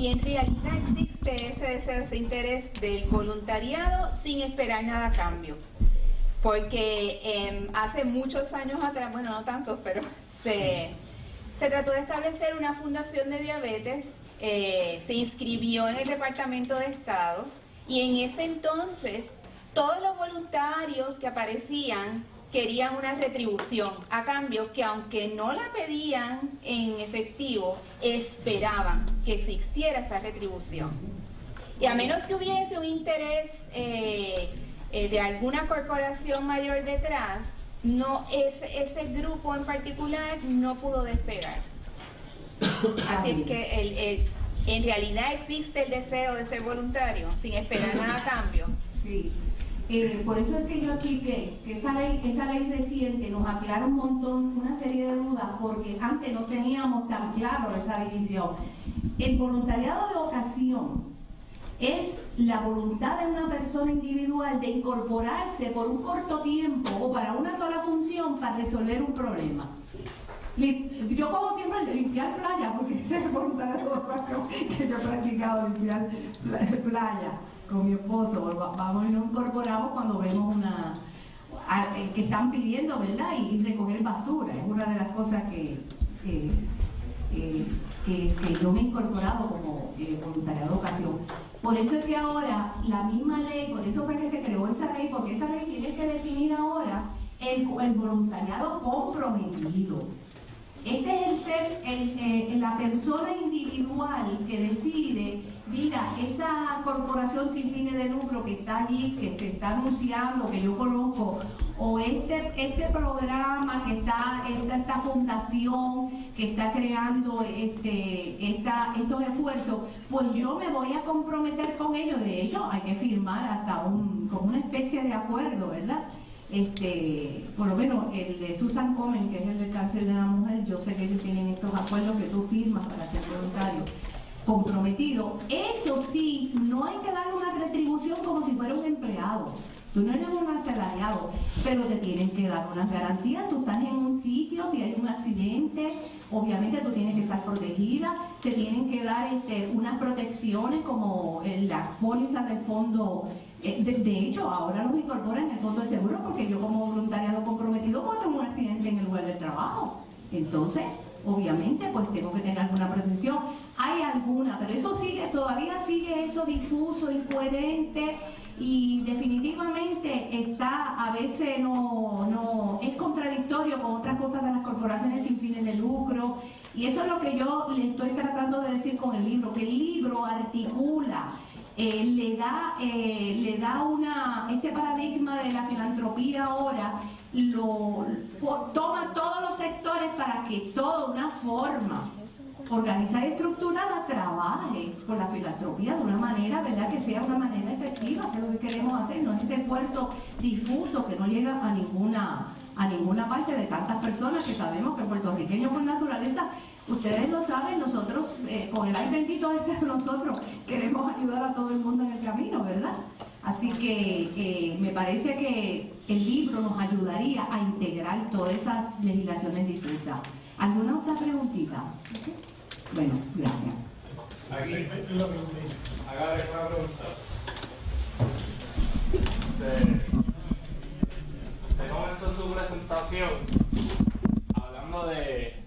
en realidad existe ese deseo, ese interés del voluntariado sin esperar nada a cambio. Porque hace muchos años atrás, bueno, no tantos, pero se trató de establecer una fundación de diabetes, se inscribió en el Departamento de Estado y en ese entonces todos los voluntarios que aparecían querían una retribución a cambio que, aunque no la pedían en efectivo, esperaban que existiera esa retribución. Y a menos que hubiese un interés de alguna corporación mayor detrás, ese grupo en particular no pudo despegar. Así es que en realidad existe el deseo de ser voluntario sin esperar nada a cambio. Sí. Por eso es que yo expliqué que esa ley reciente nos aclara un montón, una serie de dudas, porque antes no teníamos tan claro esa división. El voluntariado de vocación es la voluntad de una persona individual de incorporarse por un corto tiempo o para una sola función para resolver un problema. Yo como siempre de limpiar playa, porque ese es el voluntariado de vocación que yo he practicado, limpiar playa con mi esposo. Vamos y nos incorporamos cuando vemos que están pidiendo, ¿verdad? Y recoger basura es una de las cosas que yo me he incorporado como voluntariado de vocación. Por eso es que ahora la misma ley, por eso fue que se creó esa ley, porque esa ley tiene que definir ahora el voluntariado comprometido. Este es la persona individual que decide, mira, esa corporación sin fines de lucro que está allí, que se está anunciando, que yo conozco, o este programa que esta fundación que está creando estos esfuerzos, pues yo me voy a comprometer con ellos. De hecho, hay que firmar hasta como una especie de acuerdo, ¿verdad? Por lo menos el de Susan Komen, que es el del cáncer de la mujer, yo sé que ellos tienen estos acuerdos que tú firmas para ser voluntario comprometido. Eso sí, no hay que darle una retribución como si fuera un empleado. Tú no eres un asalariado, pero te tienen que dar unas garantías. Tú estás en un sitio, si hay un accidente, obviamente tú tienes que estar protegida. Te tienen que dar unas protecciones como las pólizas del fondo. De hecho, ahora los incorporan en el Fondo del Seguro, porque yo como voluntariado comprometido puedo tener un accidente en el lugar de trabajo. Entonces, obviamente, pues tengo que tener alguna protección. Hay alguna, pero eso todavía sigue eso difuso, incoherente, y definitivamente a veces no es contradictorio con otras cosas de las corporaciones sin fines de lucro. Y eso es lo que yo le estoy tratando de decir con el libro, que el libro articula le da este paradigma de la filantropía ahora, toma todos los sectores para que toda una forma organizada y estructurada trabaje con la filantropía de una manera, ¿verdad?, que sea una manera efectiva, que es lo que queremos hacer, no es ese esfuerzo difuso que no llega a ninguna parte de tantas personas que sabemos que puertorriqueños por naturaleza, ustedes lo saben, nosotros con el ay bendito ese nosotros queremos ayudar a todo el mundo en el camino, ¿verdad? Así que me parece que el libro nos ayudaría a integrar todas esas legislaciones difusas. ¿Alguna otra preguntita? Bueno, gracias. Aquí, hágale una pregunta. Usted comenzó su presentación hablando de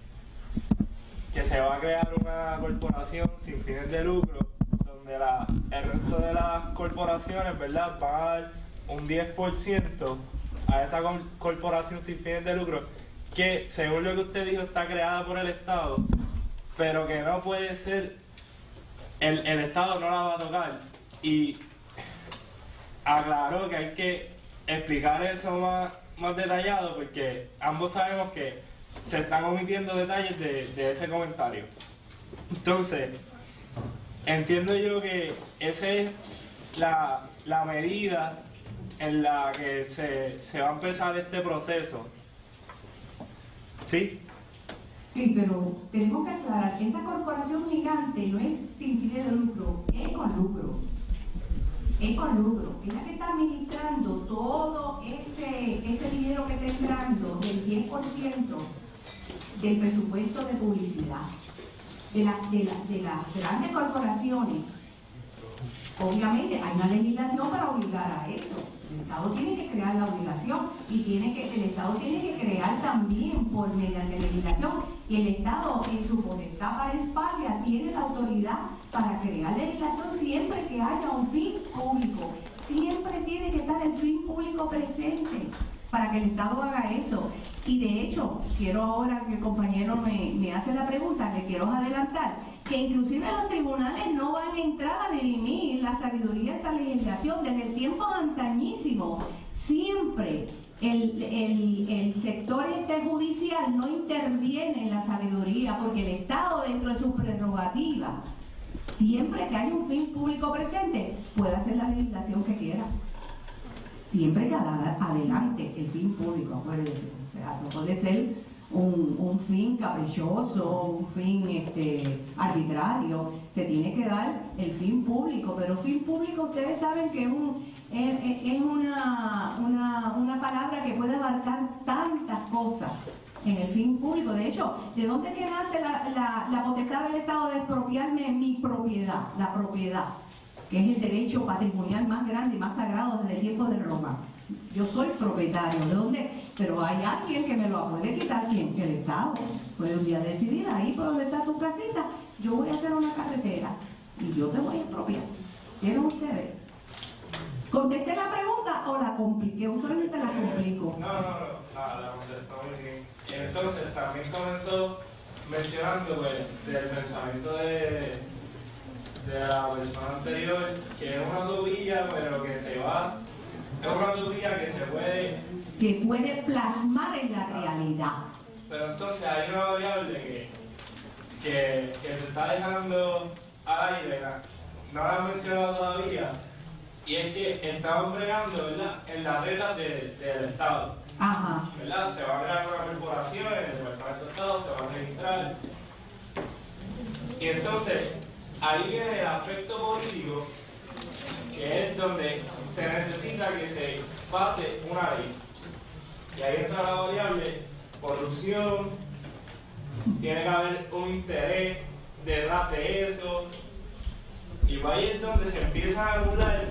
que se va a crear una corporación sin fines de lucro, donde el resto de las corporaciones, ¿verdad?, van a dar un 10% a esa corporación sin fines de lucro, que según lo que usted dijo está creada por el Estado, pero que no puede ser, el Estado no la va a tocar, y aclaró que hay que explicar eso más detallado, porque ambos sabemos que se están omitiendo detalles de ese comentario. Entonces, entiendo yo que esa es la medida en la que se va a empezar este proceso. ¿Sí? Sí, pero tenemos que aclarar que esa corporación gigante no es sin fines de lucro, es con lucro. Es con lucro. Es la que está administrando todo ese dinero que está entrando del 10% del presupuesto de publicidad. De las grandes corporaciones. Obviamente hay una legislación para obligar a eso. El Estado tiene que crear la obligación y el Estado tiene que crear también por mediante legislación, y el Estado en su potestad para España tiene la autoridad para crear legislación siempre que haya un fin público. Siempre tiene que estar el fin público presente para que el Estado haga eso. Y de hecho, quiero ahora que el compañero me hace la pregunta, le quiero adelantar, que inclusive los tribunales no van a entrar a dirimir la sabiduría de esa legislación. Desde tiempos antañísimos, siempre el sector judicial no interviene en la sabiduría, porque el Estado, dentro de sus prerrogativas, siempre que hay un fin público presente, puede hacer la legislación que quiera. Siempre que adelante el fin público, acuérdense. O sea, no puede ser un fin caprichoso, un fin arbitrario. Se tiene que dar el fin público, pero fin público ustedes saben que es una palabra que puede abarcar tantas cosas en el fin público. De hecho, ¿de dónde es que nace la potestad del Estado de expropiarme mi propiedad? La propiedad, que es el derecho patrimonial más grande y más sagrado desde el tiempo de Roma. Yo soy propietario, ¿de dónde? Pero hay alguien que me lo puede quitar. ¿Quién? El Estado. Puede un día decidir, ahí por donde está tu casita, yo voy a hacer una carretera y yo te voy a expropiar. ¿Quieren ustedes? ¿Contesté la pregunta o la compliqué? Usualmente la complico. No, la contestó muy bien. Entonces también comenzó mencionando del pensamiento de la persona anterior, que es una utopía, pero que se va, es una utopía que puede plasmar en la realidad. Pero entonces hay una variable que se está dejando al aire, no la han mencionado todavía, y es que estamos bregando, ¿verdad?, en las reglas del Estado. Ajá. ¿Verdad? Se va a crear una corporación, el Departamento de Estado se va a registrar. Y entonces, ahí viene el aspecto político, que es donde se necesita que se pase una ley. Y ahí entra la variable corrupción, tiene que haber un interés detrás de eso, y ahí es donde se empieza a anular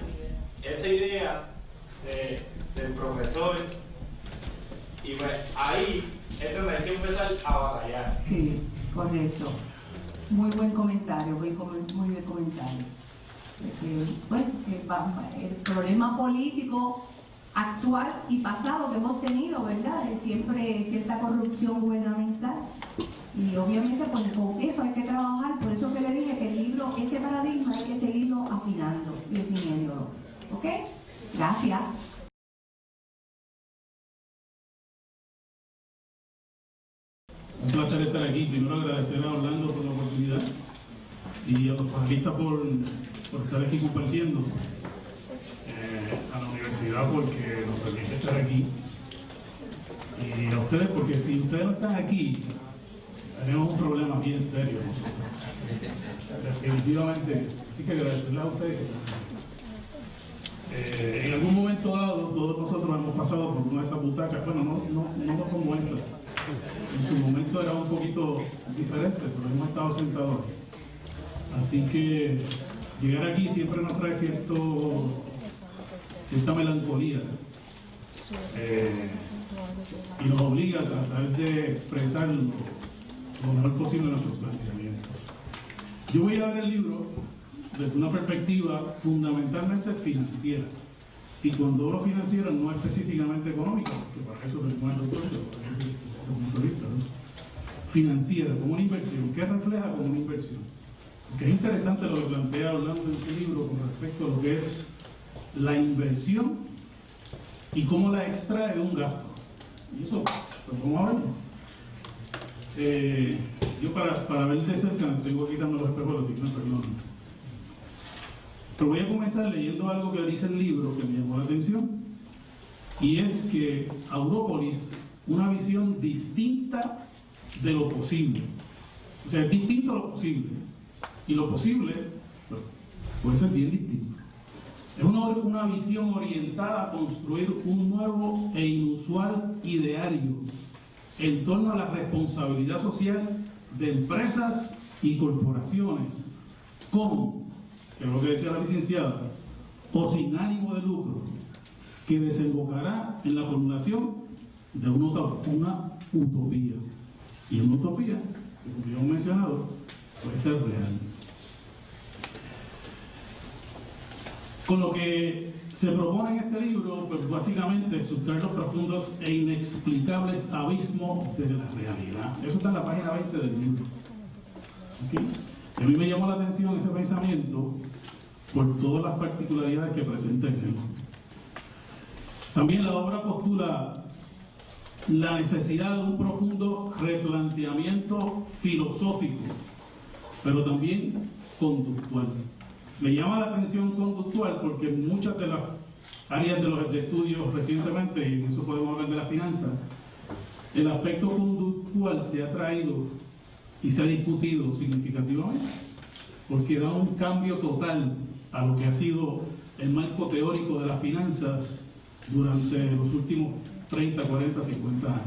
esa idea del profesor, y pues ahí es donde hay que empezar a batallar. Sí, correcto. Muy buen comentario, muy buen comentario. El problema político actual y pasado que hemos tenido, ¿verdad? Es siempre cierta corrupción gubernamental, y obviamente pues con eso hay que trabajar. Por eso que le dije que el libro seguirlo, este paradigma hay que seguirlo afinando y definiéndolo. ¿Ok? Gracias. Un placer estar aquí. Primero agradecer a Orlando por la oportunidad y a los panelistas por estar aquí compartiendo, a la universidad porque nos permite estar aquí, y a ustedes porque si ustedes no están aquí tenemos un problema bien serio nosotros, definitivamente. Así que agradecerles a ustedes. En algún momento dado todos nosotros hemos pasado por una de esas butacas, bueno, no como esa. En su momento era un poquito diferente, pero hemos estado sentados. Así que llegar aquí siempre nos trae cierta melancolía, y nos obliga a tratar de expresar lo mejor posible nuestros planteamientos. Yo voy a ver el libro desde una perspectiva fundamentalmente financiera, y cuando hablo financiera no específicamente económica, porque para eso tenemos el doctor, punto de vista, ¿no? Financiera, como una inversión. ¿Qué refleja como una inversión? Porque es interesante lo que plantea Orlando en su libro con respecto a lo que es la inversión y cómo la extrae de un gasto. Y eso, pues vamos a verlo. Yo para ver de cerca tengo que quitarme los espejos, así que me perdonen. Pero voy a comenzar leyendo algo que dice el libro que me llamó la atención, y es que Aurópolis, una visión distinta de lo posible. O sea, es distinto a lo posible. Y lo posible puede ser bien distinto. Es una visión orientada a construir un nuevo e inusual ideario en torno a la responsabilidad social de empresas y corporaciones, con, que es lo que decía la licenciada, o sin ánimo de lucro, que desembocará en la formulación de una utopía. Y una utopía, que como ya hemos mencionado, puede ser real. Con lo que se propone en este libro, pues básicamente sustraer los profundos e inexplicables abismos de la realidad. Eso está en la página 20 del libro. ¿Okay? A mí me llamó la atención ese pensamiento por todas las particularidades que presenta en él. También la obra postula la necesidad de un profundo replanteamiento filosófico, pero también conductual. Me llama la atención conductual porque en muchas de las áreas de los estudios recientemente, y en eso podemos hablar de la finanza, el aspecto conductual se ha traído y se ha discutido significativamente, porque da un cambio total a lo que ha sido el marco teórico de las finanzas durante los últimos 30, 40, 50 años.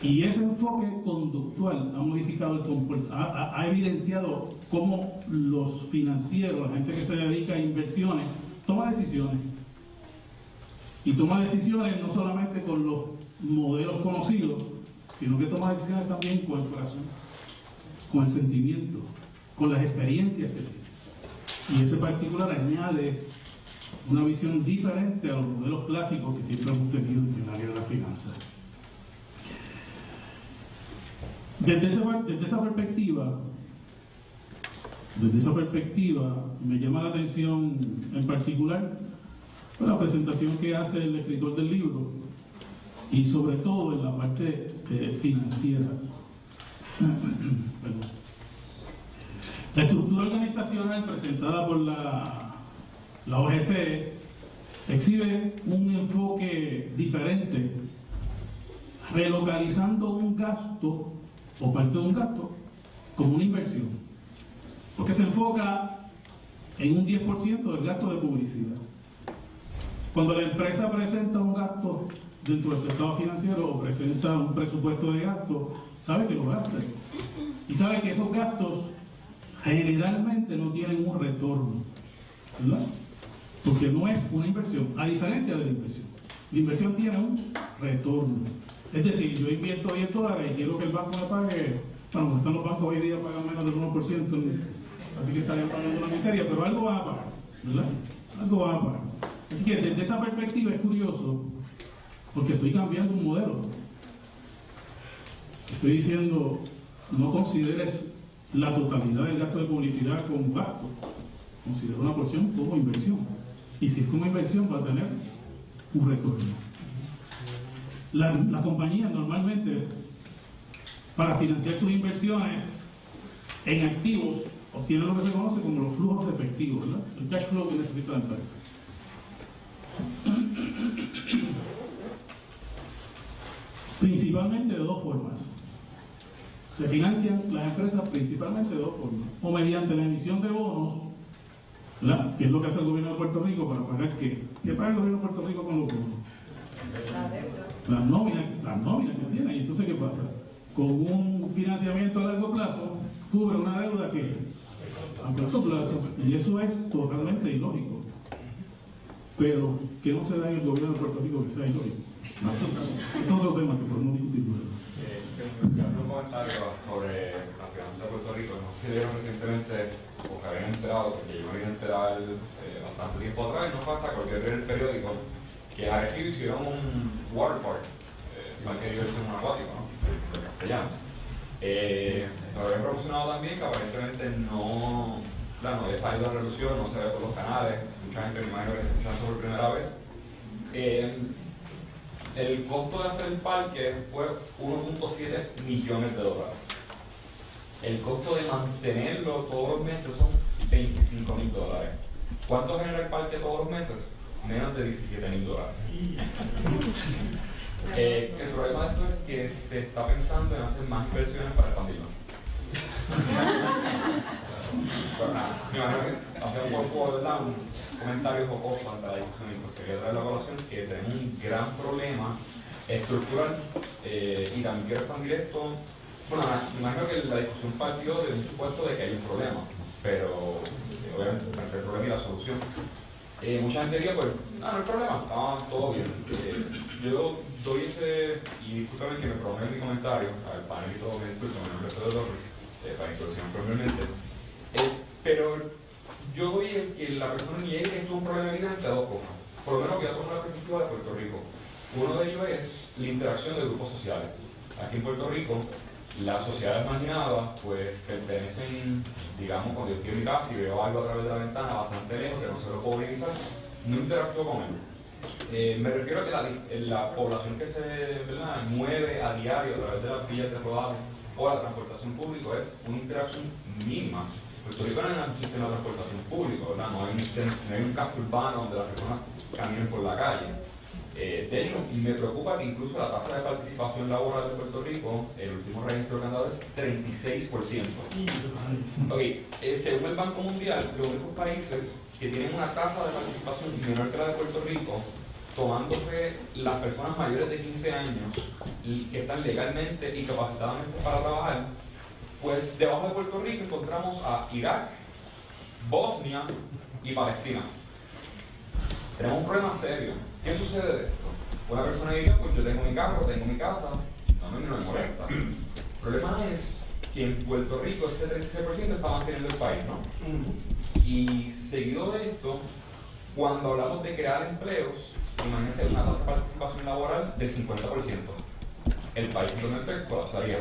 Y ese enfoque conductual ha modificado el comportamiento, ha evidenciado cómo los financieros, la gente que se dedica a inversiones, toma decisiones. Y toma decisiones no solamente con los modelos conocidos, sino que toma decisiones también con el corazón, con el sentimiento, con las experiencias que tiene. Y ese particular añade una visión diferente a los modelos clásicos que siempre hemos tenido en el área de la finanza. Desde esa perspectiva me llama la atención en particular la presentación que hace el escritor del libro, y sobre todo en la parte financiera. La estructura organizacional presentada por la OGC exhibe un enfoque diferente, relocalizando un gasto o parte de un gasto como una inversión, porque se enfoca en un 10% del gasto de publicidad. Cuando la empresa presenta un gasto dentro de su estado financiero o presenta un presupuesto de gasto, sabe que lo gasta y sabe que esos gastos generalmente no tienen un retorno, ¿verdad? Porque no es una inversión, a diferencia de la inversión. La inversión tiene un retorno. Es decir, yo invierto $10 y quiero que el banco me pague, bueno, están los bancos hoy día pagan menos del 1%, así que estarían pagando una miseria, pero algo van a pagar, ¿verdad? Algo van a pagar. Así que desde esa perspectiva es curioso, porque estoy cambiando un modelo. Estoy diciendo, no consideres la totalidad del gasto de publicidad como gasto, considera una porción como inversión. Y si es como inversión va a tener un retorno. La compañía normalmente, para financiar sus inversiones en activos, obtiene lo que se conoce como los flujos de efectivo, ¿verdad? El cash flow que necesita la empresa. Principalmente de dos formas. Se financian las empresas principalmente de dos formas. O mediante la emisión de bonos, ¿verdad? Que es lo que hace el gobierno de Puerto Rico para pagar ¿qué? ¿Qué paga el gobierno de Puerto Rico con los bonos? Las nóminas que tiene. Y entonces, ¿qué pasa? Con un financiamiento a largo plazo, cubre una deuda que a corto plazo, y eso es totalmente ilógico. Pero, ¿qué no se da en el gobierno de Puerto Rico que sea ilógico? Es otro tema que podemos discutir luego. Quiero hacer un comentario sobre la finanzas de Puerto Rico. No sé si vieron recientemente, o se habían enterado, porque yo me había enterado bastante tiempo atrás, y no pasa cualquier ver el periódico, que a Arecibo hicieron un water park, parque de diversión acuático, ¿no? En castellano. Se lo habían promocionado también, que aparentemente no había salido a relución, no se ve por los canales, mucha gente me imagino que está escuchando por primera vez. El costo de hacer el parque fue 1.7 millones de dólares. El costo de mantenerlo todos los meses son $25,000. ¿Cuánto genera el parque todos los meses? Menos de $17,000. El problema de esto es que se está pensando en hacer más inversiones para expandirlo. Pero nada, me imagino que hacer un poco, ¿verdad? Un comentario jocoso ante la discusión, y pues quería traer la evaluación que tenemos un gran problema estructural, y también quiero expandir esto. Bueno, me imagino que la discusión partió de un supuesto de que hay un problema, pero obviamente entre el problema y la solución. Mucha gente diría, pues, no hay problema, está todo bien. Yo doy ese, y discúlpame que me promete mi comentario, al panel y todo, me disculpo, mi nombre es Pedro Torres, para introducción probablemente. Pero yo doy el que la persona niegue que esto es un problema evidente a dos cosas. Por lo menos que ya tomo la perspectiva de Puerto Rico. Uno de ellos es la interacción de grupos sociales. Aquí en Puerto Rico, las sociedades marginadas pues pertenecen, digamos, cuando yo estoy en mi casa y veo algo a través de la ventana bastante lejos que no se lo puedo utilizar, no interactúo con él. Me refiero a que la población que se mueve a diario a través de las vías de rodaje o la transportación pública es una interacción mínima. Puerto Rico no es un sistema de transportación público, ¿verdad? No hay un casco urbano donde las personas caminen por la calle. De hecho, me preocupa que incluso la tasa de participación laboral de Puerto Rico, el último registro que han dado es 36%. Según el Banco Mundial, los únicos países que tienen una tasa de participación menor que la de Puerto Rico, tomándose las personas mayores de 15 años que están legalmente y capacitadamente para trabajar, pues debajo de Puerto Rico encontramos a Irak, Bosnia y Palestina. Tenemos un problema serio. ¿Qué sucede de esto? Una persona diría, pues yo tengo mi carro, tengo mi casa, no me molesta. El problema es que en Puerto Rico este 36% está manteniendo el país, ¿no? Y seguido de esto, cuando hablamos de crear empleos, imagínense una tasa de participación laboral del 50%. El país simplemente colapsaría.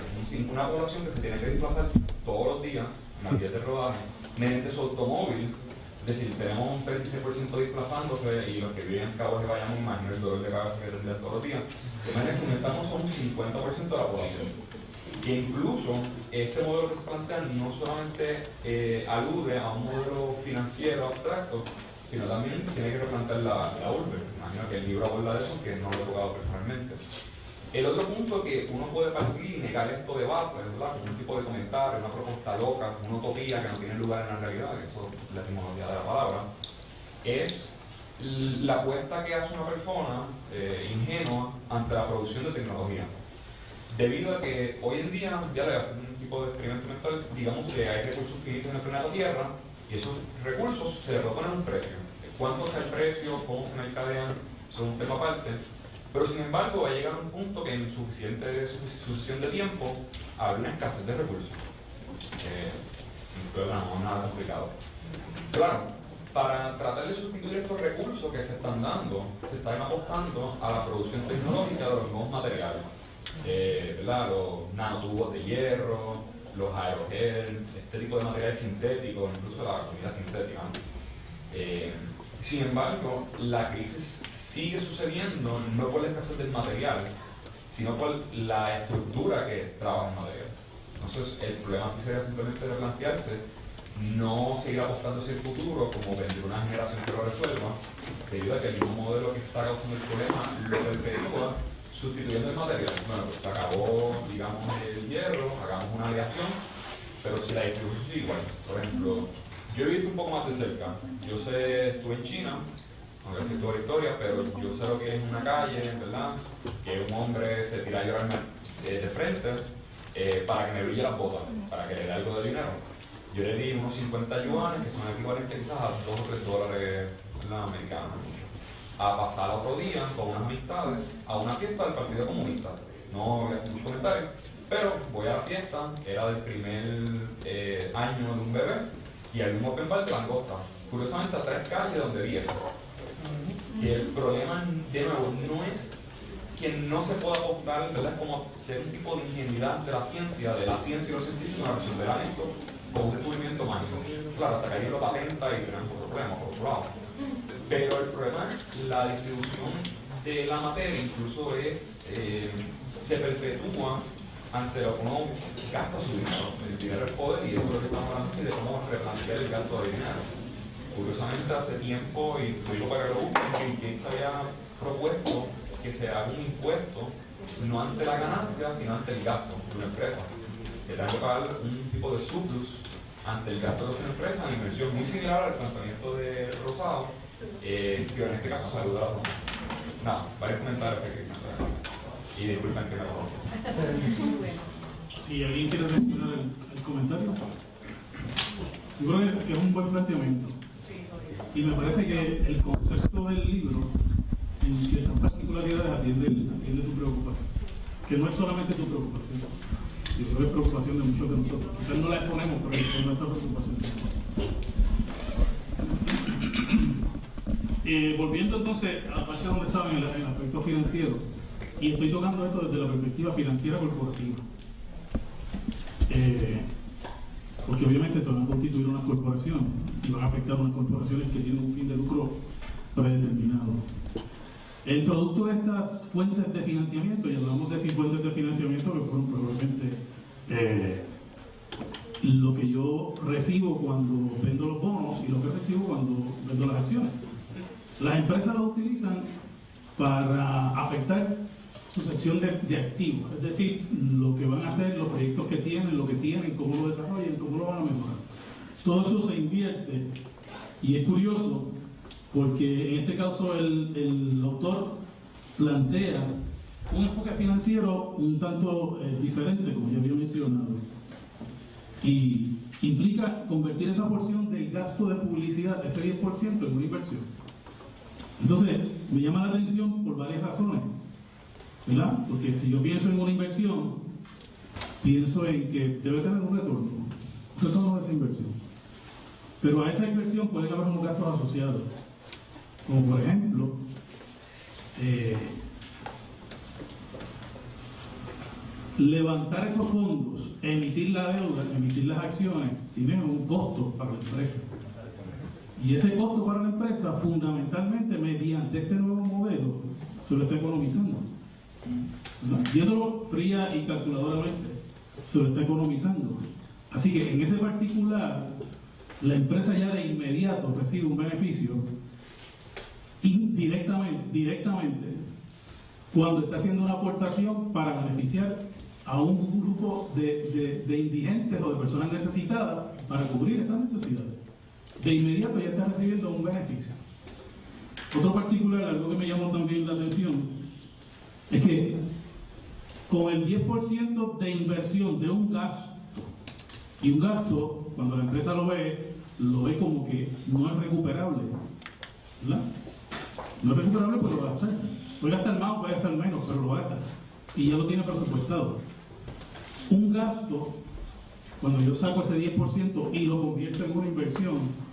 Una población que se tiene que desplazar todos los días en las vías de rodaje mediante su automóvil. Es decir, tenemos un 36% desplazándose y los que viven en Cabo de Bayamón, imagino el dolor de cabeza que tendrían todos los días. Imagínense, si aumentamos son un 50% de la población. Que incluso este modelo que se plantea no solamente alude a un modelo financiero abstracto, sino también tiene que replantear la urbe. Imagino que el libro aborda de eso, que no lo he tocado personalmente. El otro punto que uno puede partir y negar esto de base, ¿verdad? Como un tipo de comentario, una propuesta loca, una utopía que no tiene lugar en la realidad, que eso es la etimología de la palabra, es la apuesta que hace una persona ingenua ante la producción de tecnología. Debido a que hoy en día, ya le hacen un tipo de experimento mental, digamos que hay recursos finitos en el planeta Tierra y esos recursos se le proponen un precio. ¿Cuánto es el precio? ¿Cómo se mercadean? Son un tema aparte. Pero sin embargo va a llegar a un punto que en sucesión de tiempo habrá una escasez de recursos. No es nada complicado. Claro, para tratar de sustituir estos recursos que se están dando, se están apostando a la producción tecnológica de los nuevos materiales. ¿Verdad? Los nanotubos de hierro, los aerogel, este tipo de material sintético, incluso la comida sintética. Sin embargo, la crisis sigue sucediendo no por la escasez del material, sino por la estructura que trabaja el material. Entonces, el problema aquí sería simplemente replantearse, no seguir apostando hacia el futuro como vender una generación que lo resuelva, debido a que el mismo modelo que está causando el problema lo perpetúa sustituyendo el material. Bueno, pues se acabó, digamos, el hierro, hagamos una aleación, pero si la distribución sigue igual. Por ejemplo, yo he visto un poco más de cerca. Yo estuve en China, aunque sí estuve en Victoria, pero yo sé lo que es una calle, ¿verdad? Que un hombre se tira a llorarme de frente para que me brille las botas, para que le dé algo de dinero. Yo le di unos 50 yuanes, que son equivalentes quizás a $2 o $3 americanos, a pasar otro día con unas amistades a una fiesta del Partido Comunista. No voy a hacer muchos comentarios, pero voy a la fiesta, era del primer año de un bebé, y al mismo open bar de langosta. Curiosamente, a 3 calles donde vi eso. Que el problema, de nuevo, no es que no se pueda apostar, ¿verdad? Es como ser un tipo de ingenuidad de la ciencia y los científicos, una resolverán esto con un descubrimiento mágico. Claro, hasta que alguien lo patenta y tenemos otro problema, por otro lado. Pero el problema es la distribución de la materia, incluso se perpetúa ante lo que uno gasta su dinero. El dinero es poder, y eso es lo que estamos hablando aquí, de cómo replantear el gasto de dinero. Curiosamente, hace tiempo, y lo digo para que lo busquen, Bill Gates había propuesto que se haga un impuesto no ante la ganancia, sino ante el gasto de una empresa. Que tenga que pagar un tipo de surplus ante el gasto de una empresa, una inversión muy similar al pensamiento de Rosado, que en este caso saluda a la Roma. Nada, varios comentarios y disculpen que me robo. Si alguien quiere mencionar el comentario, yo creo que es un buen planteamiento. Y me parece que el concepto del libro, en ciertas particularidades, atiende tu preocupación. Que no es solamente tu preocupación, yo creo que es preocupación de muchos de nosotros. Quizás no la exponemos, pero es nuestra preocupación. Volviendo entonces a la parte donde estaba en el aspecto financiero, y estoy tocando esto desde la perspectiva financiera corporativa. Porque obviamente se van a constituir unas corporaciones y van a afectar a unas corporaciones que tienen un fin de lucro predeterminado. El producto de estas fuentes de financiamiento, y hablamos de fuentes de financiamiento que fueron probablemente lo que yo recibo cuando vendo los bonos y lo que recibo cuando vendo las acciones. Las empresas lo utilizan para afectar su sección de activos, es decir, lo que van a hacer, los proyectos que tienen, lo que tienen, cómo lo desarrollan, cómo lo van a mejorar. Todo eso se invierte, y es curioso porque en este caso el autor plantea un enfoque financiero un tanto diferente, como ya había mencionado, y implica convertir esa porción del gasto de publicidad, ese 10%, en una inversión. Entonces, me llama la atención por varias razones, ¿verdad? Porque si yo pienso en una inversión, pienso en que debe tener un retorno de esa inversión. Pero a esa inversión pueden haber unos gastos asociados, como por ejemplo, levantar esos fondos, emitir la deuda, emitir las acciones, tiene un costo para la empresa. Y ese costo para la empresa, fundamentalmente, mediante este nuevo modelo, se lo está economizando. Viéndolo fría y calculadoramente, se lo está economizando. Así que en ese particular, la empresa ya de inmediato recibe un beneficio directamente cuando está haciendo una aportación para beneficiar a un grupo de indigentes o de personas necesitadas para cubrir esas necesidades. De inmediato ya está recibiendo un beneficio. Otro particular, algo que me llamó también la atención, es que con el 10% de inversión de un gasto, y un gasto, cuando la empresa lo ve como que no es recuperable, ¿verdad? No es recuperable, pues lo va a gastar. Puede gastar más, puede gastar menos, pero lo va a gastar. Y ya lo tiene presupuestado. Un gasto, cuando yo saco ese 10% y lo convierto en una inversión,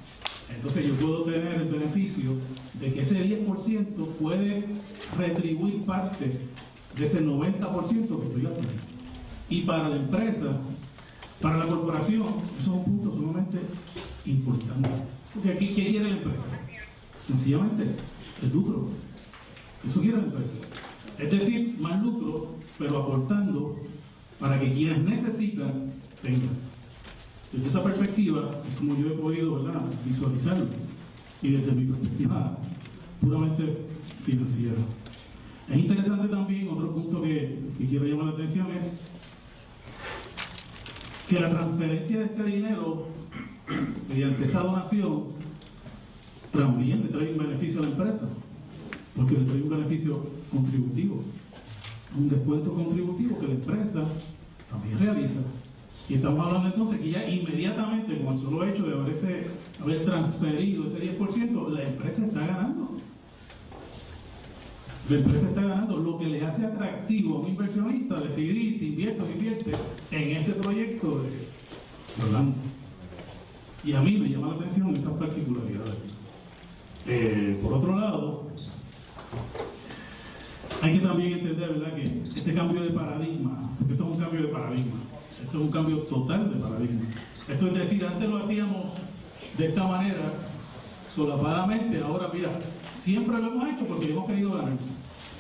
entonces yo puedo tener el beneficio de que ese 10% puede retribuir parte de ese 90% que estoy gastando. Y para la empresa, Para la corporación, eso es un punto sumamente importante. Porque aquí, ¿qué quiere la empresa? Sencillamente, el lucro. Eso quiere la empresa. Es decir, más lucro, pero aportando para que quienes necesitan tengan. Desde esa perspectiva, es como yo he podido, ¿verdad?, visualizarlo. Y desde mi perspectiva puramente financiera. Es interesante también, otro punto que quiero llamar la atención es que la transferencia de este dinero mediante esa donación también le trae un beneficio a la empresa, porque le trae un beneficio contributivo, un descuento contributivo que la empresa también realiza. Y estamos hablando entonces que ya inmediatamente, con el solo hecho de haber transferido ese 10%, la empresa está ganando. La empresa está ganando, lo que le hace atractivo a un inversionista decidir si invierte o invierte en este proyecto de Orlando. Y a mí me llama la atención esas particularidades. Por otro lado, hay que también entender, ¿verdad?, que este cambio de paradigma, porque esto es un cambio de paradigma, esto es un cambio total de paradigma. Esto es decir, antes lo hacíamos de esta manera, solapadamente, ahora mira, siempre lo hemos hecho porque hemos querido ganar,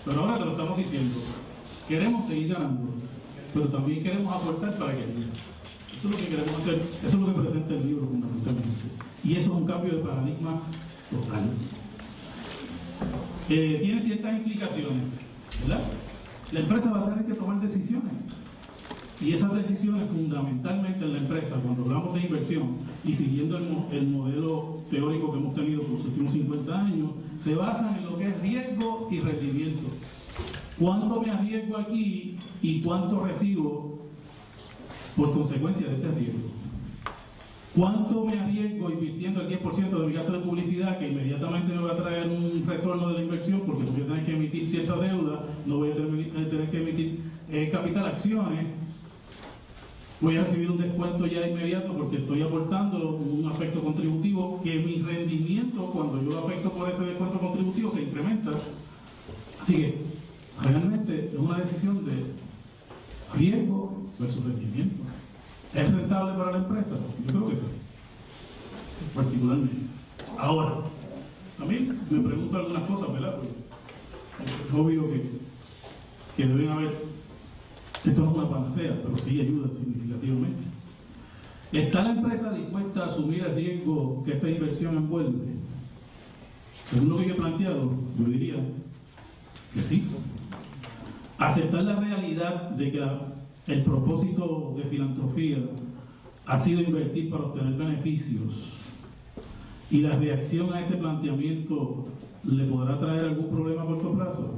pero ahora te lo estamos diciendo, queremos seguir ganando, pero también queremos aportar para que ayude. Eso es lo que queremos hacer, eso es lo que presenta el libro fundamentalmente, y eso es un cambio de paradigma total. Tiene ciertas implicaciones, ¿verdad? La empresa va a tener que tomar decisiones, y esas decisiones fundamentalmente en la empresa, cuando hablamos de inversión y siguiendo el modelo teórico que hemos tenido por los últimos 50 años, se basan en lo que es riesgo y rendimiento. ¿Cuánto me arriesgo aquí y cuánto recibo por consecuencia de ese riesgo? ¿Cuánto me arriesgo invirtiendo el 10% de mi gasto de publicidad, que inmediatamente me va a traer un retorno de la inversión porque voy a tener que emitir cierta deuda, no voy a tener que emitir capital, acciones? Voy a recibir un descuento ya inmediato porque estoy aportando un aspecto contributivo que mi rendimiento, cuando yo lo afecto por ese descuento contributivo, se incrementa. Así que realmente es una decisión de riesgo versus rendimiento. ¿Es rentable para la empresa? Yo creo que sí, particularmente. Ahora, también me pregunto algunas cosas, ¿verdad? Porque es obvio que deben haber. Esto no es una panacea, pero sí ayuda significativamente. ¿Está la empresa dispuesta a asumir el riesgo que esta inversión envuelve? Según lo que yo he planteado, yo diría que sí. Aceptar la realidad de que el propósito de filantropía ha sido invertir para obtener beneficios, y la reacción a este planteamiento le podrá traer algún problema a corto plazo.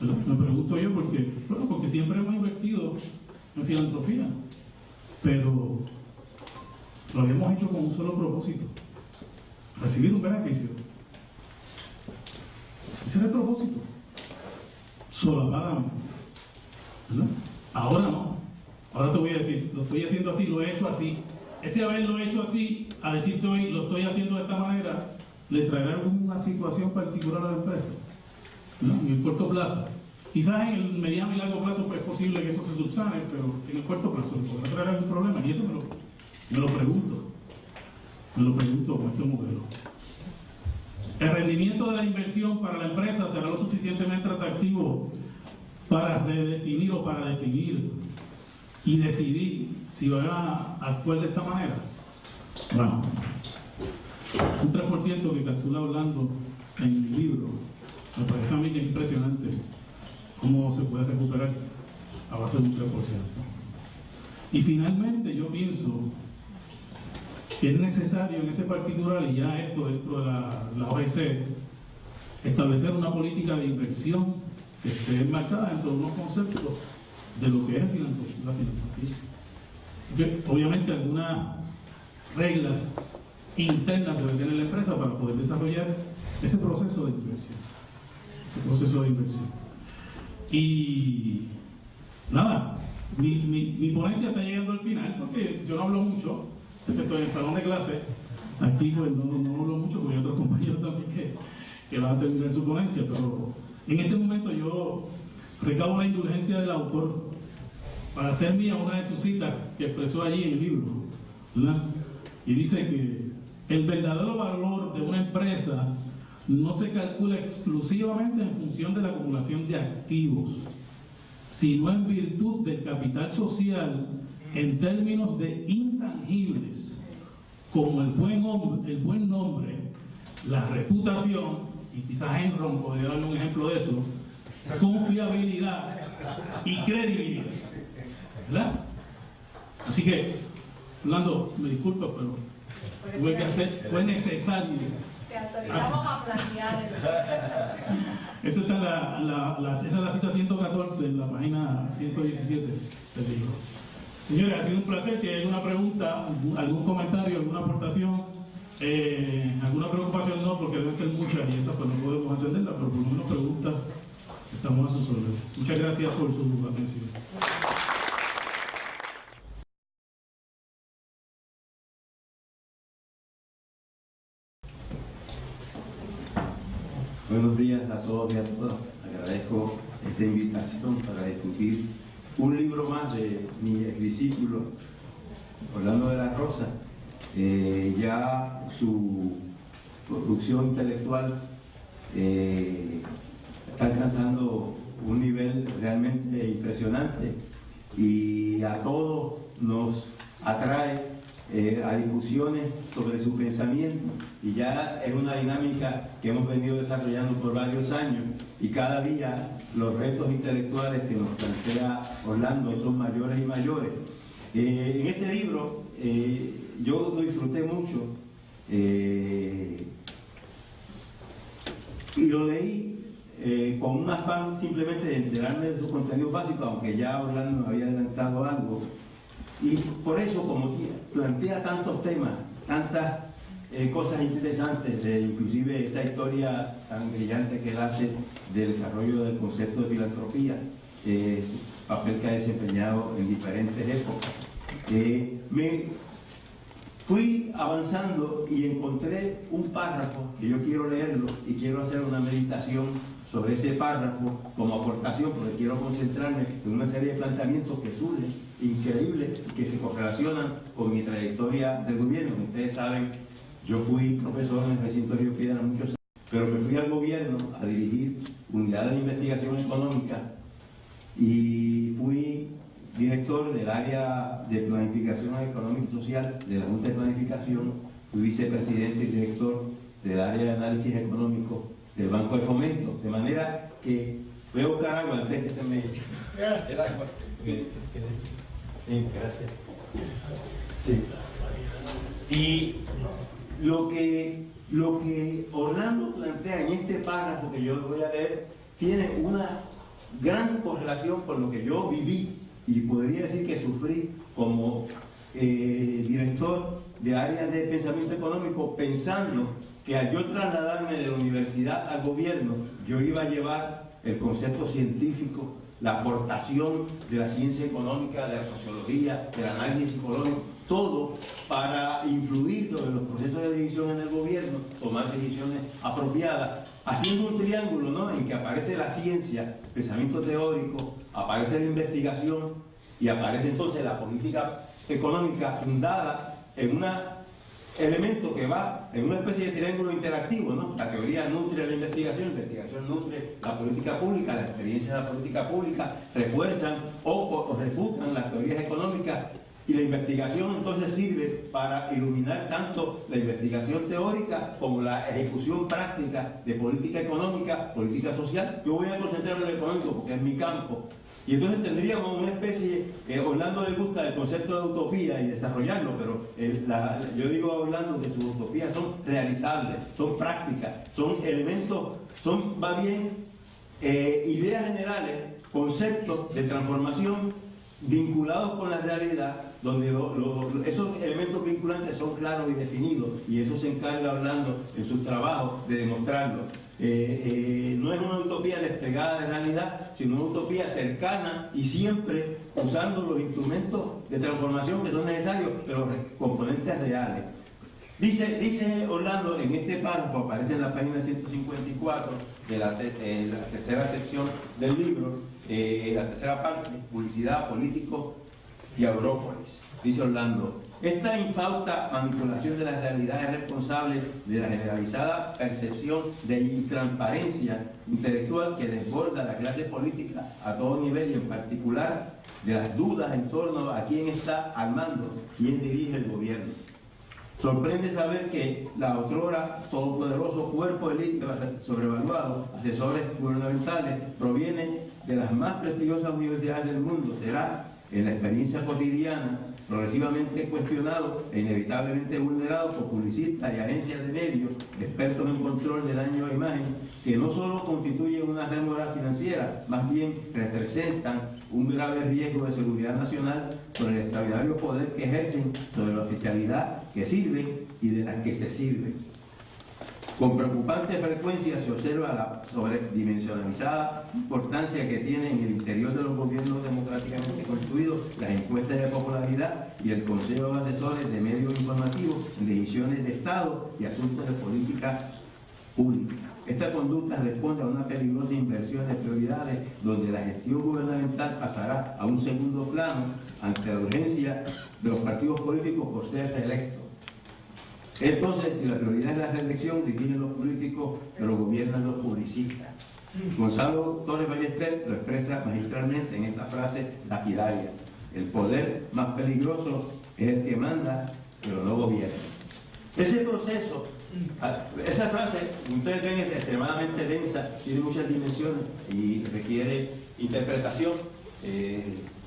Me pregunto yo porque siempre hemos invertido en filantropía, pero lo habíamos hecho con un solo propósito: recibir un beneficio. Ese era el propósito, solapadamente, ¿verdad? Ahora no. Ahora te voy a decir, lo estoy haciendo así, lo he hecho así. Ese haberlo hecho así, a decirte hoy lo estoy haciendo de esta manera, le traerá alguna situación particular a la empresa, ¿no? En el corto plazo. Quizás en el mediano y largo plazo pues, es posible que eso se subsane, pero en el corto plazo le podrá traer algún problema, y eso me lo pregunto con este modelo. El rendimiento de la inversión para la empresa será lo suficientemente atractivo para redefinir o para definir y decidir si van a actuar de esta manera. Bueno, un 3% que calcula Orlando en el libro, me parece a mí que es impresionante cómo se puede recuperar a base de un 3%. Y finalmente yo pienso que es necesario en ese particular, y ya esto dentro de la OEC, establecer una política de inversión que esté enmarcada dentro de unos conceptos de lo que es la filantropía. Porque obviamente algunas reglas internas debe tener la empresa para poder desarrollar ese proceso de inversión. Y nada, mi ponencia está llegando al final porque yo no hablo mucho, excepto en el salón de clase. Aquí pues no hablo mucho porque hay otros compañeros también que van a terminar su ponencia, pero en este momento yo recabo la indulgencia del autor para hacer mía una de sus citas que expresó allí en el libro, ¿verdad? Y dice que el verdadero valor de una empresa no se calcula exclusivamente en función de la acumulación de activos, sino en virtud del capital social en términos de intangibles, como el buen nombre, la reputación, y quizás Enron podría darle un ejemplo de eso, confiabilidad y credibilidad, ¿verdad? Así que, Orlando, me disculpa, pero fue necesario. Te autorizamos a plantear Esa esa es la cita 114 en la página 117 del libro. Señores, ha sido un placer. Si hay alguna pregunta, algún comentario, alguna aportación, alguna preocupación, no, porque deben ser muchas y esas pues no podemos atenderlas, pero por lo menos preguntas, estamos a sus órdenes. Muchas gracias por su atención. Buenos días a todos y a todas. Agradezco esta invitación para discutir un libro más de mi exdiscípulo, Orlando de la Rosa. Ya su producción intelectual está alcanzando un nivel realmente impresionante y a todos nos atrae a discusiones sobre su pensamiento, y ya es una dinámica que hemos venido desarrollando por varios años, y cada día los retos intelectuales que nos plantea Orlando son mayores y mayores. En este libro yo lo disfruté mucho y lo leí con un afán simplemente de enterarme de sus contenidos básicos, aunque ya Orlando me había adelantado algo. Y por eso, como plantea tantos temas, tantas cosas interesantes, inclusive esa historia tan brillante que él hace del desarrollo del concepto de filantropía, papel que ha desempeñado en diferentes épocas. Me fui avanzando y encontré un párrafo que yo quiero leerlo y quiero hacer una meditación sobre ese párrafo como aportación, porque quiero concentrarme en una serie de planteamientos que surgen increíbles y que se correlacionan con mi trayectoria del gobierno. Ustedes saben, yo fui profesor en el recinto Río Piedra muchos años, pero me fui al gobierno a dirigir unidades de investigación económica y fui director del área de planificación económica y social de la Junta de Planificación, fui vicepresidente y director del área de análisis económico del Banco de Fomento, de manera que voy a buscar algo antes que se me... El agua. Gracias. Sí. Y lo que Orlando plantea en este párrafo que yo voy a leer tiene una gran correlación con lo que yo viví y podría decir que sufrí como director de áreas de pensamiento económico, pensando que al yo trasladarme de la universidad al gobierno, yo iba a llevar el concepto científico, la aportación de la ciencia económica, de la sociología, del análisis psicológico, todo para influir sobre los procesos de decisión en el gobierno, tomar decisiones apropiadas, haciendo un triángulo, ¿no?, en que aparece la ciencia, pensamiento teórico, aparece la investigación y aparece entonces la política económica fundada en un elemento que va en una especie de triángulo interactivo, ¿no? La teoría nutre la investigación nutre la política pública, las experiencias de la política pública refuerzan o refutan las teorías económicas, y la investigación entonces sirve para iluminar tanto la investigación teórica como la ejecución práctica de política económica, política social. Yo voy a concentrarme en lo económico porque es mi campo. Y entonces tendríamos una especie, Orlando le gusta el concepto de utopía y desarrollarlo, pero yo digo a Orlando que sus utopías son realizables, son prácticas, son elementos, son más bien ideas generales, conceptos de transformación vinculados con la realidad, donde esos elementos vinculantes son claros y definidos, y eso se encarga Orlando en sus trabajos de demostrarlo. No es una utopía despegada de realidad, sino una utopía cercana y siempre usando los instrumentos de transformación que son necesarios, pero componentes reales. Dice Orlando, en este párrafo, aparece en la página 154 de la tercera sección del libro, la tercera parte, publicidad, político y Európolis. Dice Orlando, esta infausta manipulación de la realidad es responsable de la generalizada percepción de intransparencia intelectual que desborda la clase política a todo nivel y en particular de las dudas en torno a quién está al mando, quién dirige el gobierno. Sorprende saber que la otrora todopoderoso cuerpo elite sobrevaluado, asesores gubernamentales, provienen de las más prestigiosas universidades del mundo. Será, en la experiencia cotidiana, progresivamente cuestionado e inevitablemente vulnerado por publicistas y agencias de medios, expertos en control de daño a imagen, que no solo constituyen una rémora financiera, más bien representan un grave riesgo de seguridad nacional por el extraordinario poder que ejercen sobre la oficialidad que sirven y de la que se sirven. Con preocupante frecuencia se observa la sobredimensionalizada importancia que tienen en el interior de los gobiernos democráticamente constituidos las encuestas de popularidad y el Consejo de Asesores de Medios Informativos en decisiones de Estado y asuntos de política pública. Esta conducta responde a una peligrosa inversión de prioridades donde la gestión gubernamental pasará a un segundo plano ante la urgencia de los partidos políticos por ser reelectos. Entonces, si la prioridad es la reelección, dirigen los políticos, pero gobiernan los publicistas. Gonzalo Torres Ballester lo expresa magistralmente en esta frase lapidaria: el poder más peligroso es el que manda, pero no gobierna. Ese proceso, esa frase, ustedes ven, es extremadamente densa, tiene muchas dimensiones y requiere interpretación.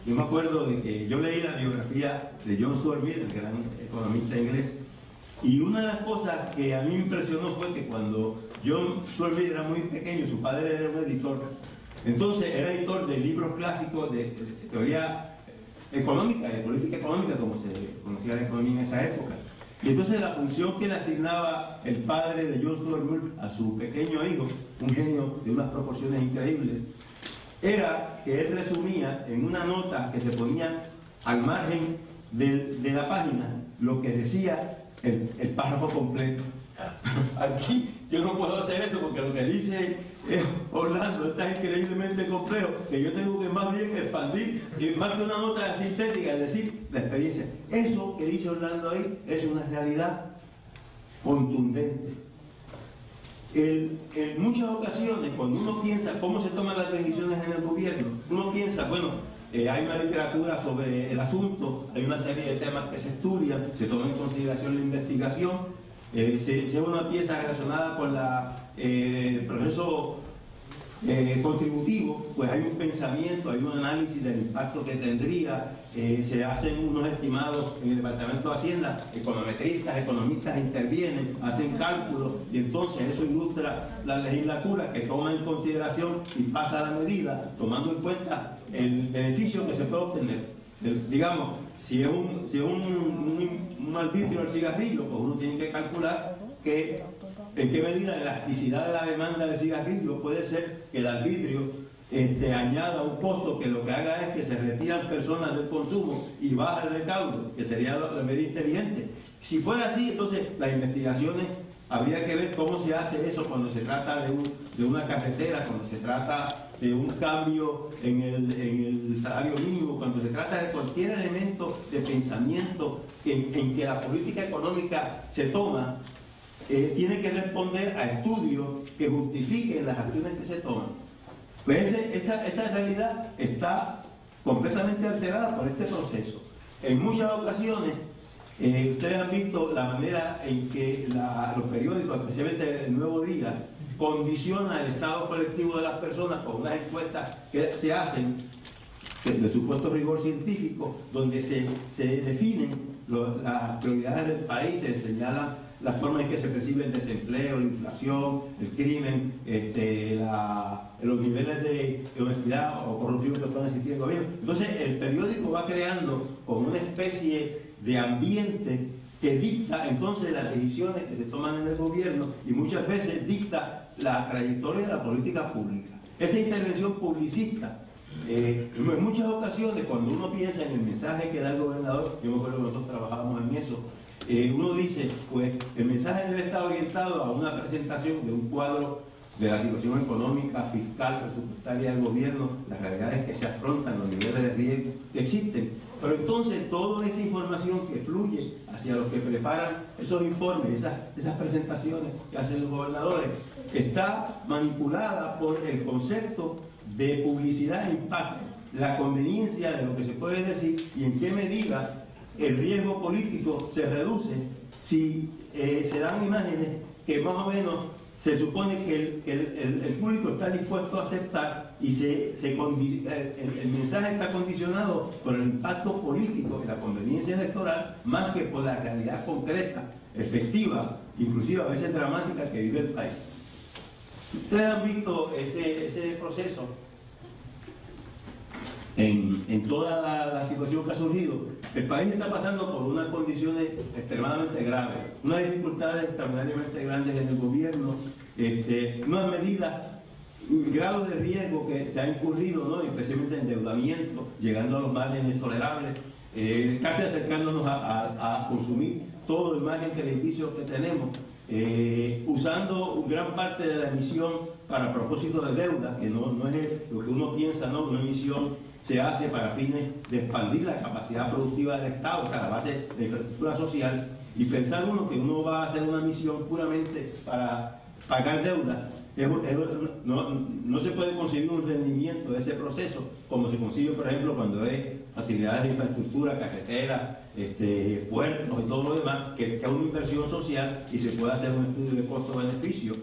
Yo me acuerdo de que yo leí la biografía de John Stuart Mill, el gran economista inglés, y una de las cosas que a mí me impresionó fue que cuando John Stuart Mill era muy pequeño, su padre era un editor. Entonces era editor de libros clásicos de teoría económica, de política económica, como se conocía la economía en esa época. Y entonces la función que le asignaba el padre de John Stuart Mill a su pequeño hijo, un genio de unas proporciones increíbles, era que él resumía en una nota que se ponía al margen de la página lo que decía el párrafo completo. Aquí yo no puedo hacer eso porque lo que dice Orlando está increíblemente complejo, que yo tengo que más bien expandir y más que una nota sintética, es decir, la experiencia. Eso que dice Orlando ahí es una realidad contundente. En muchas ocasiones, cuando uno piensa cómo se toman las decisiones en el gobierno, uno piensa, bueno, hay una literatura sobre el asunto, hay una serie de temas que se estudian, se toma en consideración la investigación, se hace una pieza relacionada con el proceso contributivo, pues hay un pensamiento, hay un análisis del impacto que tendría, se hacen unos estimados en el Departamento de Hacienda, econometristas, economistas intervienen, hacen cálculos y entonces eso ilustra la legislatura que toma en consideración y pasa la medida tomando en cuenta el beneficio que se puede obtener. Digamos, si es un arbitrio al cigarrillo, pues uno tiene que calcular en qué medida la elasticidad de la demanda del cigarrillo puede ser que el arbitrio añada un costo que lo que haga es que se retiran personas del consumo y baja el recaudo, que sería la medida inteligente. Si fuera así, entonces las investigaciones habría que ver cómo se hace eso cuando se trata de una carretera, cuando se trata de un cambio en el salario mínimo, cuando se trata de cualquier elemento de pensamiento en que la política económica se toma, tiene que responder a estudios que justifiquen las acciones que se toman. Pues esa realidad está completamente alterada por este proceso. En muchas ocasiones, ustedes han visto la manera en que los periódicos, especialmente El Nuevo Día, condiciona el estado colectivo de las personas con unas encuestas que se hacen de supuesto rigor científico, donde se definen las prioridades del país, se señalan la forma en que se percibe el desempleo, la inflación, el crimen, los niveles de honestidad o corrupción que pueden existir en el gobierno. Entonces el periódico va creando como una especie de ambiente que dicta entonces las decisiones que se toman en el gobierno y muchas veces dicta la trayectoria de la política pública. Esa intervención publicista, en muchas ocasiones cuando uno piensa en el mensaje que da el gobernador, yo me acuerdo que nosotros trabajábamos en eso, uno dice, pues el mensaje debe estar orientado a una presentación de un cuadro de la situación económica, fiscal, presupuestaria del gobierno, las realidades que se afrontan, los niveles de riesgo que existen. Pero entonces toda esa información que fluye hacia los que preparan esos informes, esas presentaciones que hacen los gobernadores, está manipulada por el concepto de publicidad e impacto, la conveniencia de lo que se puede decir y en qué medida el riesgo político se reduce si se dan imágenes que más o menos se supone que el público está dispuesto a aceptar y el mensaje está condicionado por el impacto político y la conveniencia electoral más que por la realidad concreta, efectiva, inclusive a veces dramática que vive el país. Ustedes han visto ese proceso en toda la situación que ha surgido. El país está pasando por unas condiciones extremadamente graves, unas dificultades extraordinariamente grandes en el gobierno, unas medidas, grados de riesgo que se ha incurrido, ¿no? Especialmente endeudamiento, llegando a los márgenes tolerables, casi acercándonos a consumir todo el margen crediticio que tenemos, usando gran parte de la emisión para propósito de deuda, que no es lo que uno piensa, ¿no? Una emisión se hace para fines de expandir la capacidad productiva del Estado, o sea, la base de infraestructura social, y pensar uno que uno va a hacer una emisión puramente para pagar deuda, no se puede conseguir un rendimiento de ese proceso como se consigue, por ejemplo, cuando hay facilidades de infraestructura, carreteras, puertos y todo lo demás, que es una inversión social y se puede hacer un estudio de costo-beneficio.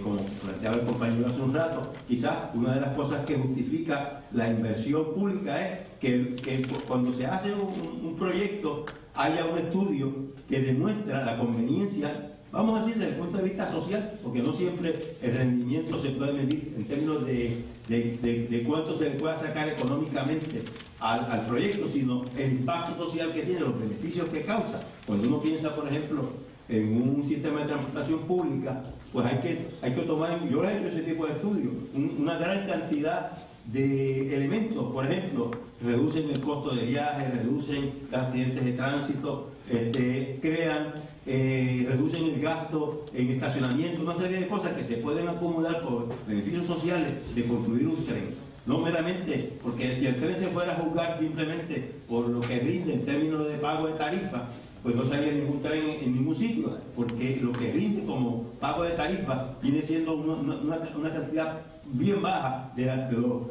Como planteaba el compañero hace un rato, quizás una de las cosas que justifica la inversión pública es que cuando se hace un proyecto haya un estudio que demuestra la conveniencia, vamos a decir desde el punto de vista social, porque no siempre el rendimiento se puede medir en términos de cuánto se le pueda sacar económicamente al proyecto, sino el impacto social que tiene, los beneficios que causa. Cuando uno piensa, por ejemplo, en un sistema de transportación pública, pues hay que tomar, yo he hecho ese tipo de estudios, una gran cantidad de elementos. Por ejemplo, reducen el costo de viaje, reducen los accidentes de tránsito, reducen el gasto en estacionamiento, una serie de cosas que se pueden acumular por beneficios sociales de construir un tren. No meramente, porque si el tren se fuera a juzgar simplemente por lo que rinde en términos de pago de tarifa, pues no salía ningún tren en ningún sitio, porque lo que rinde como pago de tarifa viene siendo una cantidad bien baja,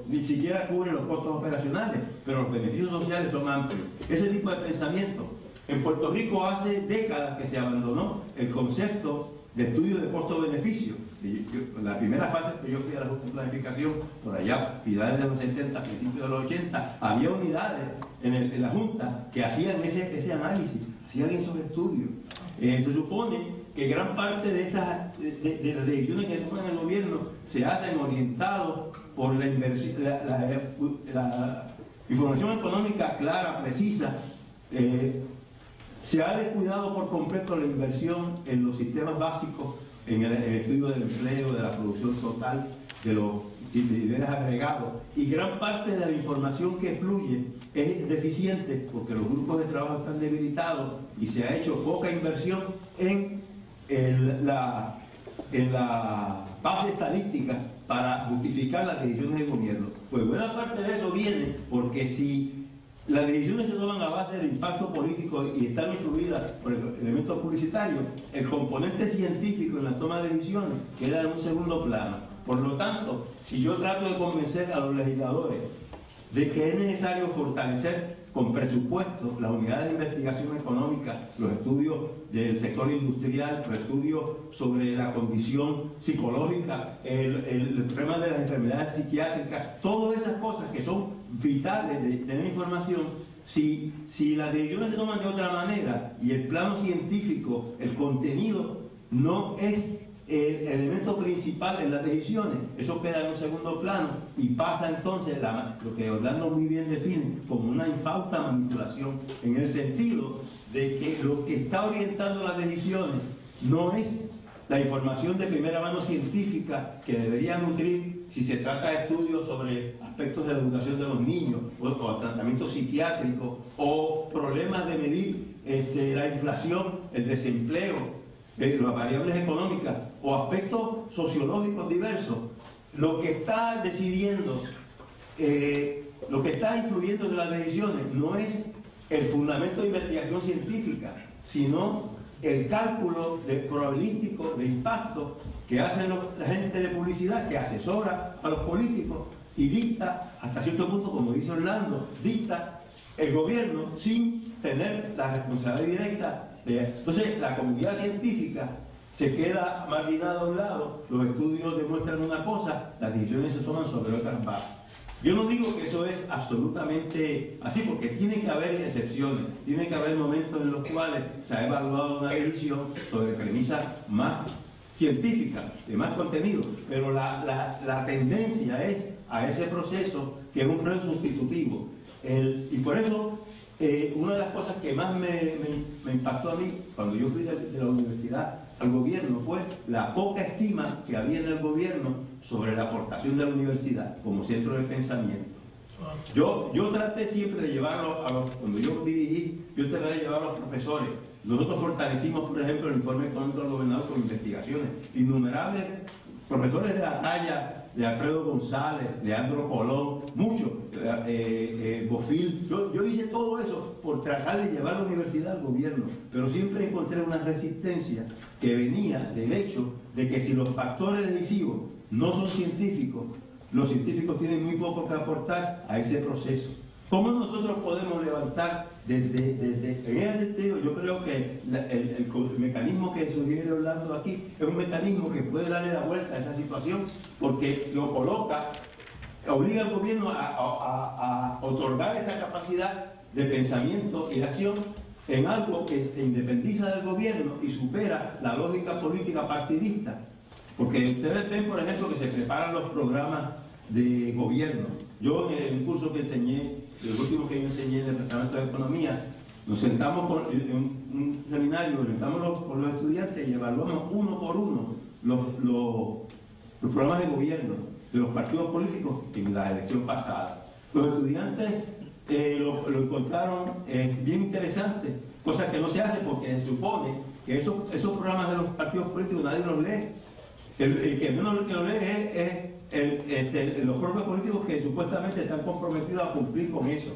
ni siquiera cubre los costos operacionales, pero los beneficios sociales son amplios. Ese tipo de pensamiento. En Puerto Rico hace décadas que se abandonó el concepto de estudio de costo-beneficio. La primera fase que yo fui a la Junta de Planificación, por allá, finales de los 70, principios de los 80, había unidades en la Junta que hacían ese análisis, hacían esos estudios. Se supone que gran parte de las decisiones que toman el gobierno se hacen orientados por la información económica clara, precisa. Se ha descuidado por completo la inversión en los sistemas básicos, en el estudio del empleo, de la producción total, de los niveles agregados, y gran parte de la información que fluye es deficiente porque los grupos de trabajo están debilitados y se ha hecho poca inversión en la base estadística para justificar las decisiones del gobierno. Pues buena parte de eso viene porque si las decisiones se toman a base de impacto político y están influidas por elementos publicitarios, el componente científico en la toma de decisiones queda en un segundo plano. Por lo tanto, si yo trato de convencer a los legisladores de que es necesario fortalecer con presupuesto las unidades de investigación económica, los estudios del sector industrial, los estudios sobre la condición psicológica, el problema de las enfermedades psiquiátricas, todas esas cosas que son vitales de tener información, si las decisiones se toman de otra manera y el plano científico, el contenido, no es el elemento principal en las decisiones, eso queda en un segundo plano y pasa entonces lo que Orlando muy bien define como una infausta manipulación, en el sentido de que lo que está orientando las decisiones no es la información de primera mano científica que debería nutrir si se trata de estudios sobre aspectos de la educación de los niños o tratamiento psiquiátrico o problemas de medir la inflación el desempleo, las variables económicas o aspectos sociológicos diversos, lo que está decidiendo, lo que está influyendo en las decisiones no es el fundamento de investigación científica, sino el cálculo probabilístico de impacto que hacen la gente de publicidad, que asesora a los políticos y dicta, hasta cierto punto, como dice Orlando, dicta el gobierno sin tener la responsabilidad directa. Entonces, la comunidad científica se queda marginada a un lado, los estudios demuestran una cosa, las decisiones se toman sobre otras bases. Yo no digo que eso es absolutamente así, porque tiene que haber excepciones, tiene que haber momentos en los cuales se ha evaluado una decisión sobre premisas más científicas, de más contenido, pero la tendencia es a ese proceso que es un proceso sustitutivo. Y por eso, una de las cosas que más me impactó a mí cuando yo fui de la universidad al gobierno fue la poca estima que había en el gobierno sobre la aportación de la universidad como centro de pensamiento. Yo traté siempre de llevarlo cuando yo dirigí, yo traté de llevar a los profesores. Nosotros fortalecimos, por ejemplo, el informe económico del gobernador con investigaciones. Innumerables profesores de la talla de Alfredo González, Leandro Colón, muchos, Bofil. Yo hice todo eso por tratar de llevar la universidad al gobierno, pero siempre encontré una resistencia que venía del hecho de que si los factores decisivos no son científicos, los científicos tienen muy poco que aportar a ese proceso. ¿Cómo nosotros podemos levantar en ese sentido? Yo creo que el mecanismo que sugiere Orlando aquí es un mecanismo que puede darle la vuelta a esa situación, porque lo coloca, obliga al gobierno a otorgar esa capacidad de pensamiento y de acción en algo que se independiza del gobierno y supera la lógica política partidista. Porque ustedes ven, por ejemplo, que se preparan los programas de gobierno. Yo en el curso que enseñé, el último que yo enseñé en el Departamento de Economía, nos sentamos en un seminario, nos sentamos con los estudiantes y evaluamos uno por uno los programas de gobierno de los partidos políticos en la elección pasada. Los estudiantes lo encontraron bien interesante, cosa que no se hace porque se supone que esos programas de los partidos políticos nadie los lee. El que menos lo lee es los propios políticos que supuestamente están comprometidos a cumplir con eso.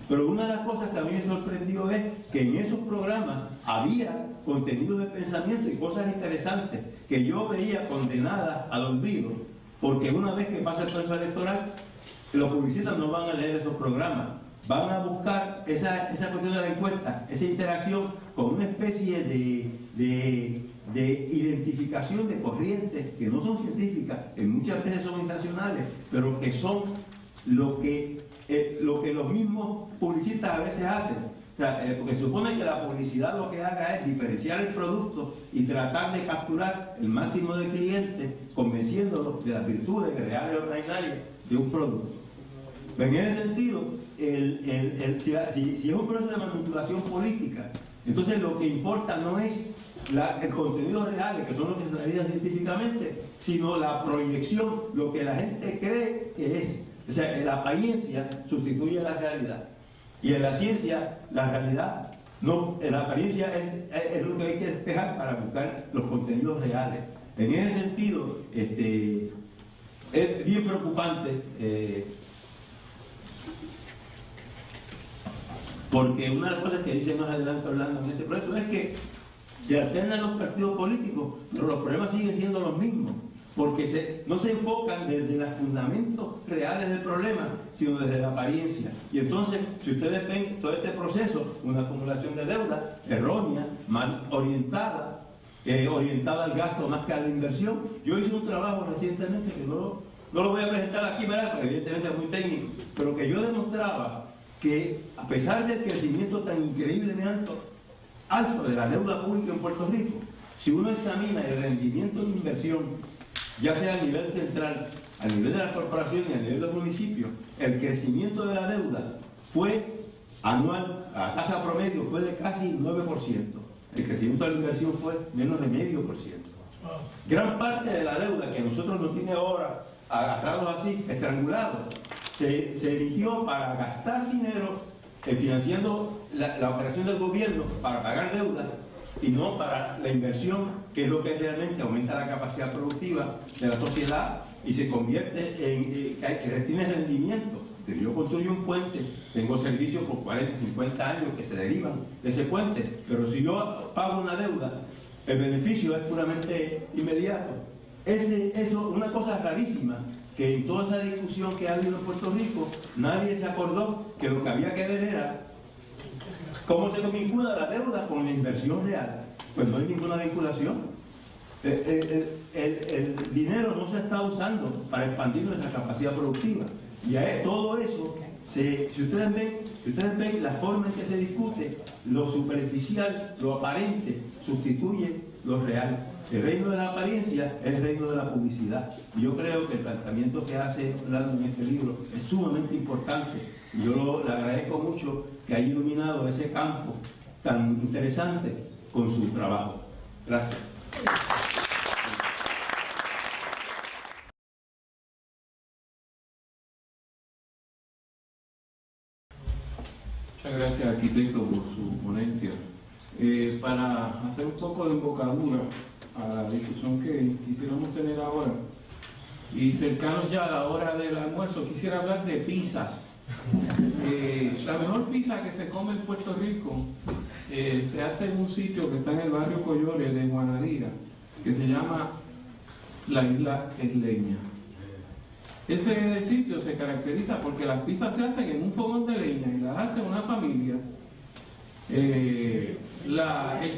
Pero una de las cosas que a mí me sorprendió es que en esos programas había contenidos de pensamiento y cosas interesantes que yo veía condenadas al olvido, porque una vez que pasa el proceso electoral, los publicistas no van a leer esos programas, van a buscar esa cuestión de la encuesta, esa interacción con una especie de identificación de corrientes que no son científicas, que muchas veces son internacionales, pero que son lo que los mismos publicistas a veces hacen. O sea, porque se supone que la publicidad lo que haga es diferenciar el producto y tratar de capturar el máximo de clientes, convenciéndolos de las virtudes reales o ordinarias de un producto. En ese sentido, si es un proceso de manipulación política, entonces lo que importa no es el contenido real, que son los que se realizan científicamente, sino la proyección, lo que la gente cree que es. O sea, la apariencia sustituye la realidad. Y en la ciencia, la realidad, no, la apariencia es lo que hay que despejar para buscar los contenidos reales. En ese sentido, es bien preocupante, porque una de las cosas que dice más adelante Orlando en este proceso es que se alternan los partidos políticos, pero los problemas siguen siendo los mismos, porque no se enfocan desde los fundamentos reales del problema, sino desde la apariencia. Y entonces, si ustedes ven todo este proceso, una acumulación de deuda errónea, mal orientada, orientada al gasto más que a la inversión. Yo hice un trabajo recientemente que no lo voy a presentar aquí, ¿verdad? Porque evidentemente es muy técnico, pero que yo demostraba que a pesar del crecimiento tan increíblemente alto de la deuda pública en Puerto Rico, si uno examina el rendimiento de inversión, ya sea a nivel central, a nivel de las corporaciones y a nivel de los municipios, el crecimiento de la deuda fue anual, a tasa promedio fue de casi 9%. El crecimiento de la inversión fue menos de 0,5%. Gran parte de la deuda que nosotros nos tiene ahora agarrados así, estrangulados, se eligió para gastar dinero financiando la operación del gobierno para pagar deuda y no para la inversión, que es lo que realmente aumenta la capacidad productiva de la sociedad y se convierte en que tiene rendimiento. Si yo construyo un puente, tengo servicios por 40, 50 años que se derivan de ese puente, pero si yo pago una deuda, el beneficio es puramente inmediato. Eso, una cosa rarísima, que en toda esa discusión que ha habido en Puerto Rico, nadie se acordó que lo que había que ver era cómo se vincula la deuda con la inversión real. Pues no hay ninguna vinculación. El dinero no se está usando para expandir nuestra capacidad productiva. Y todo eso, si ustedes ven la forma en que se discute, lo superficial, lo aparente, sustituye lo real. El reino de la apariencia es el reino de la publicidad. Y yo creo que el planteamiento que hace Orlando en este libro es sumamente importante. Y yo le agradezco mucho que haya iluminado ese campo tan interesante con su trabajo. Gracias. Muchas gracias, arquitecto, por su ponencia. Para hacer un poco de embocadura a la discusión que quisiéramos tener ahora, y cercanos ya a la hora del almuerzo, quisiera hablar de pizzas. La mejor pizza que se come en Puerto Rico se hace en un sitio que está en el barrio Collores de Juanadía, que se llama la Isla Isleña. Ese sitio se caracteriza porque las pizzas se hacen en un fogón de leña y las hace una familia. El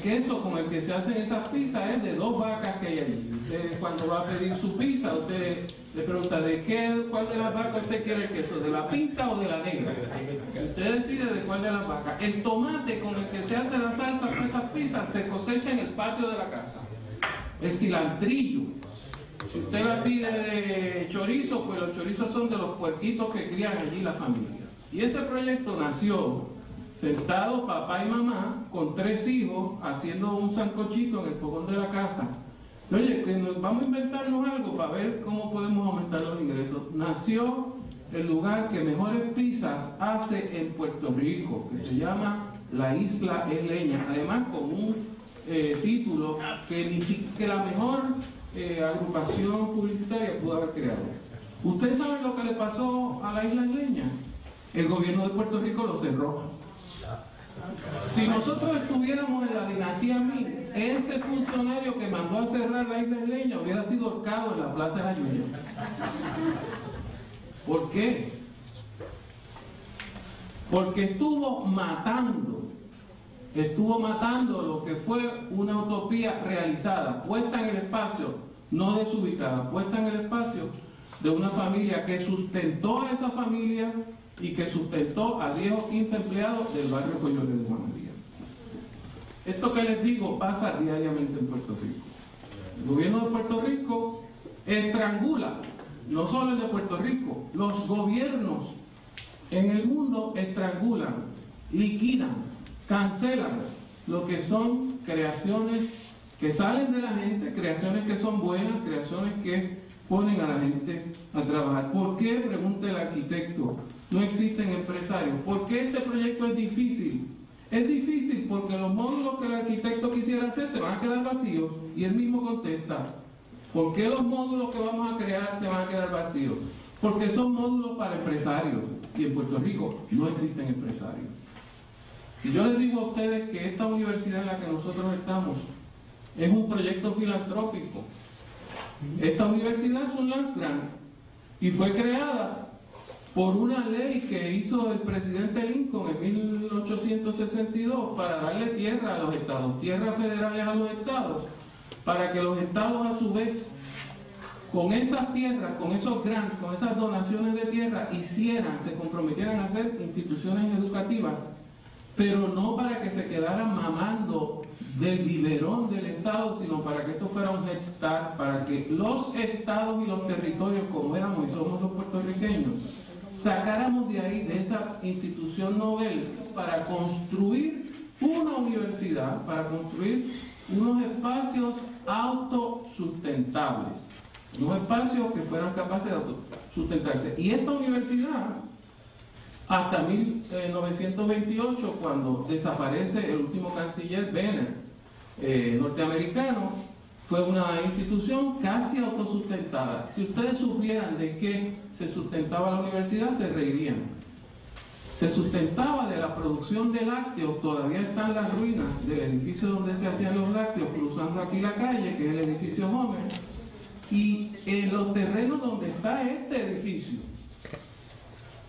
queso con el que se hacen esas pizzas es de 2 vacas que hay allí. Usted, cuando va a pedir su pizza, usted le pregunta cuál de las vacas usted quiere el queso, de la pinta o de la negra. Usted decide de cuál de las vacas. El tomate con el que se hace la salsa para esas pizzas se cosecha en el patio de la casa. El cilantrillo. Si usted la pide de chorizo, pues los chorizos son de los puerquitos que crían allí la familia. Y ese proyecto nació sentados papá y mamá con 3 hijos haciendo un sancochito en el fogón de la casa. Oye, que vamos a inventarnos algo para ver cómo podemos aumentar los ingresos. Nació el lugar que mejores pizzas hace en Puerto Rico, que se llama La Isla Isleña, además con un título que la mejor agrupación publicitaria pudo haber creado. ¿Ustedes saben lo que le pasó a la Isla Isleña? El gobierno de Puerto Rico lo cerró. Si nosotros estuviéramos en la dinastía Ming, ese funcionario que mandó a cerrar la Isla Isleña hubiera sido ahorcado en la Plaza de Ayuya. ¿Por qué? Porque estuvo matando lo que fue una utopía realizada, puesta en el espacio, no desubicada, puesta en el espacio de una familia que sustentó a esa familia y que sustentó a 10 o 15 empleados del barrio Collores de Juanadía. Esto que les digo pasa diariamente en Puerto Rico. El gobierno de Puerto Rico estrangula, no solo el de Puerto Rico, los gobiernos en el mundo estrangulan, liquidan, cancelan lo que son creaciones que salen de la gente, creaciones que son buenas, creaciones que ponen a la gente a trabajar. ¿Por qué? Pregunta el arquitecto. No existen empresarios. ¿Por qué este proyecto es difícil? Es difícil porque los módulos que el arquitecto quisiera hacer se van a quedar vacíos, y él mismo contesta: ¿por qué los módulos que vamos a crear se van a quedar vacíos? Porque son módulos para empresarios, y en Puerto Rico no existen empresarios. Si yo les digo a ustedes que esta universidad en la que nosotros estamos es un proyecto filantrópico, esta universidad es un Land Grant y fue creada por una ley que hizo el presidente Lincoln en 1862 para darle tierra a los estados, tierras federales a los estados, para que los estados a su vez, con esas tierras, con esos grants, con esas donaciones de tierra, se comprometieran a hacer instituciones educativas, pero no para que se quedaran mamando del biberón del Estado, sino para que esto fuera un head start, para que los estados y los territorios, como éramos y somos los puertorriqueños, sacáramos de ahí, de esa institución novel, para construir una universidad, para construir unos espacios autosustentables, unos espacios que fueran capaces de autosustentarse. Y esta universidad, hasta 1928, cuando desaparece el último canciller Benner, norteamericano, fue una institución casi autosustentada. Si ustedes supieran de qué se sustentaba la universidad, se reirían. Se sustentaba de la producción de lácteos. Todavía están las ruinas del edificio donde se hacían los lácteos, cruzando aquí la calle, que es el edificio Homer, y en los terrenos donde está este edificio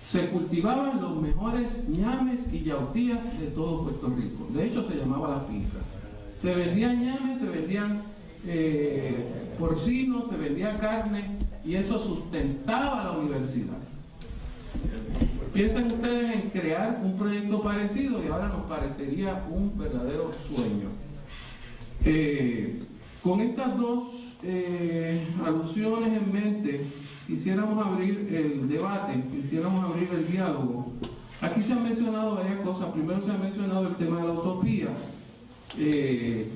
se cultivaban los mejores ñames y yautías de todo Puerto Rico. De hecho, se llamaba la finca. Se vendían ñames, se vendían porcinos, se vendía carne, y eso sustentaba la universidad. Piensen ustedes en crear un proyecto parecido y ahora nos parecería un verdadero sueño. Con estas dos alusiones en mente, quisiéramos abrir el debate, quisiéramos abrir el diálogo. Aquí se han mencionado varias cosas. Primero se ha mencionado el tema de la utopía,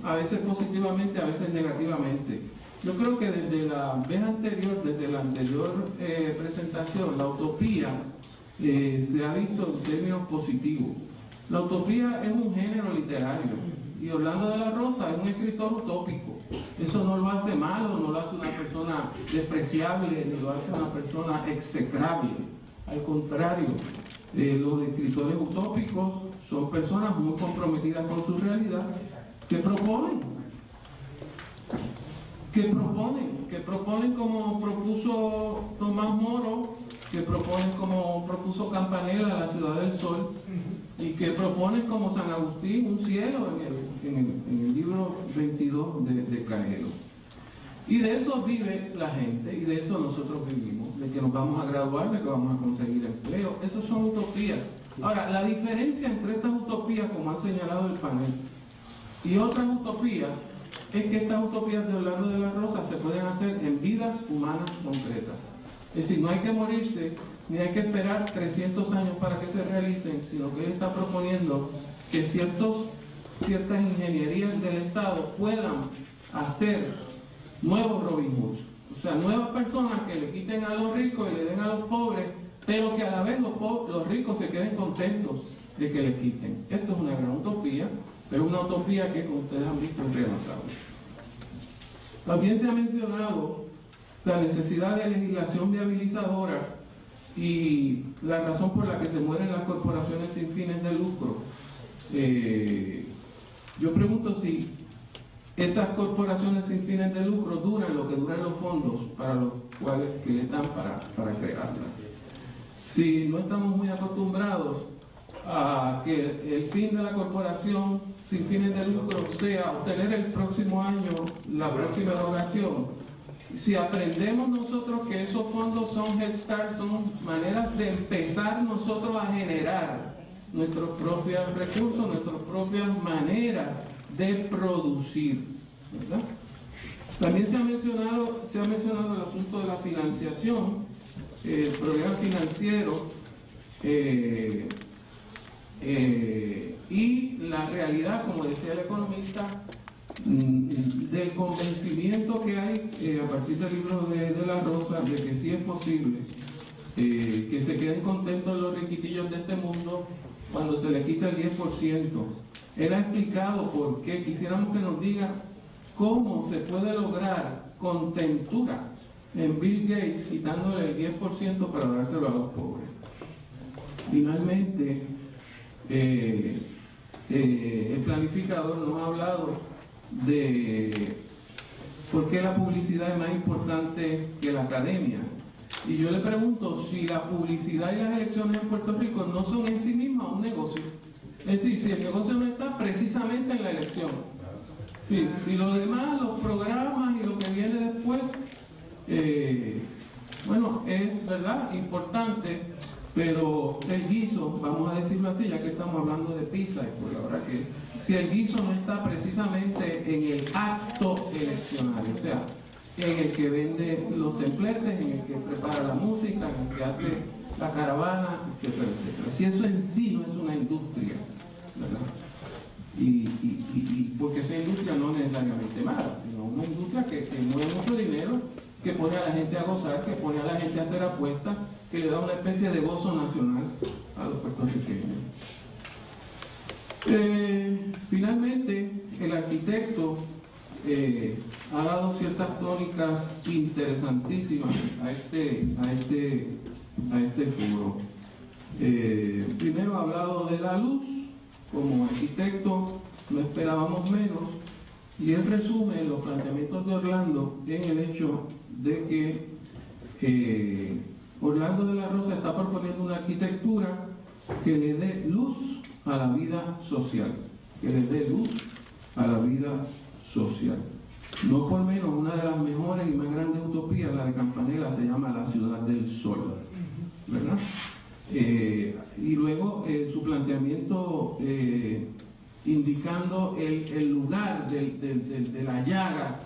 a veces positivamente, a veces negativamente. Yo creo que desde la vez anterior, desde la anterior presentación, la utopía se ha visto en términos positivos. La utopía es un género literario y Orlando de la Rosa es un escritor utópico. Eso no lo hace malo, no lo hace una persona despreciable, ni lo hace una persona execrable. Al contrario, los escritores utópicos son personas muy comprometidas con su realidad, que proponen como propuso Tomás Moro, que proponen como propuso Campanella la Ciudad del Sol, y que proponen como San Agustín un cielo en el libro 22 de Cajero. Y de eso vive la gente, y de eso nosotros vivimos, de que nos vamos a graduar, de que vamos a conseguir empleo. Esas son utopías. Ahora, la diferencia entre estas utopías, como ha señalado el panel, y otras utopías, es que estas utopías de Orlando de la Rosa se pueden hacer en vidas humanas concretas. Es decir, no hay que morirse, ni hay que esperar 300 años para que se realicen, sino que él está proponiendo que ciertas ingenierías del Estado puedan hacer nuevos Robin Hoods, o sea, nuevas personas que le quiten a los ricos y le den a los pobres, pero que a la vez los ricos se queden contentos de que les quiten. Esto es una gran utopía, pero una utopía que, como ustedes han visto, es realizable. También se ha mencionado la necesidad de legislación viabilizadora y la razón por la que se mueren las corporaciones sin fines de lucro. Yo pregunto si esas corporaciones sin fines de lucro duran lo que duran los fondos para los cuales que les dan para crearlas. Si no estamos muy acostumbrados a que el fin de la corporación sin fines de lucro sea obtener el próximo año la próxima erogación, si aprendemos nosotros que esos fondos son Head Start, son maneras de empezar nosotros a generar nuestros propios recursos, nuestras propias maneras de producir, ¿verdad? También se ha mencionado el asunto de la financiación, el problema financiero y la realidad, como decía el economista, del convencimiento que hay a partir del libro de la Rosa de que sí es posible que se queden contentos los riquitillos de este mundo cuando se les quita el 10%. Él ha explicado por qué. Quisiéramos que nos diga cómo se puede lograr contentura en Bill Gates quitándole el 10% para dárselo a los pobres. Finalmente, el planificador nos ha hablado de por qué la publicidad es más importante que la academia. Y yo le pregunto si la publicidad y las elecciones en Puerto Rico no son en sí mismas un negocio. Es decir, si el negocio no está precisamente en la elección. Si lo demás, los programas y lo que viene después, bueno, es verdad, importante, pero el guiso, vamos a decirlo así, ya que estamos hablando de pizza, y por la verdad que si el guiso no está precisamente en el acto eleccionario, o sea, en el que vende los templetes, en el que prepara la música, en el que hace la caravana, etcétera, etcétera. Si eso en sí no es una industria, ¿verdad? Y porque esa industria no es necesariamente mala, sino una industria que mueve mucho dinero, que pone a la gente a gozar, que pone a la gente a hacer apuestas, que le da una especie de gozo nacional a los puertorriqueños. Finalmente, el arquitecto ha dado ciertas tónicas interesantísimas a este foro. Primero ha hablado de la luz. Como arquitecto no esperábamos menos, y él resume los planteamientos de Orlando en el hecho de que Orlando de la Rosa está proponiendo una arquitectura que le dé luz a la vida social, No por menos, una de las mejores y más grandes utopías, la de Campanella, se llama la ciudad del sol, ¿verdad? Y luego su planteamiento indicando el lugar de la llaga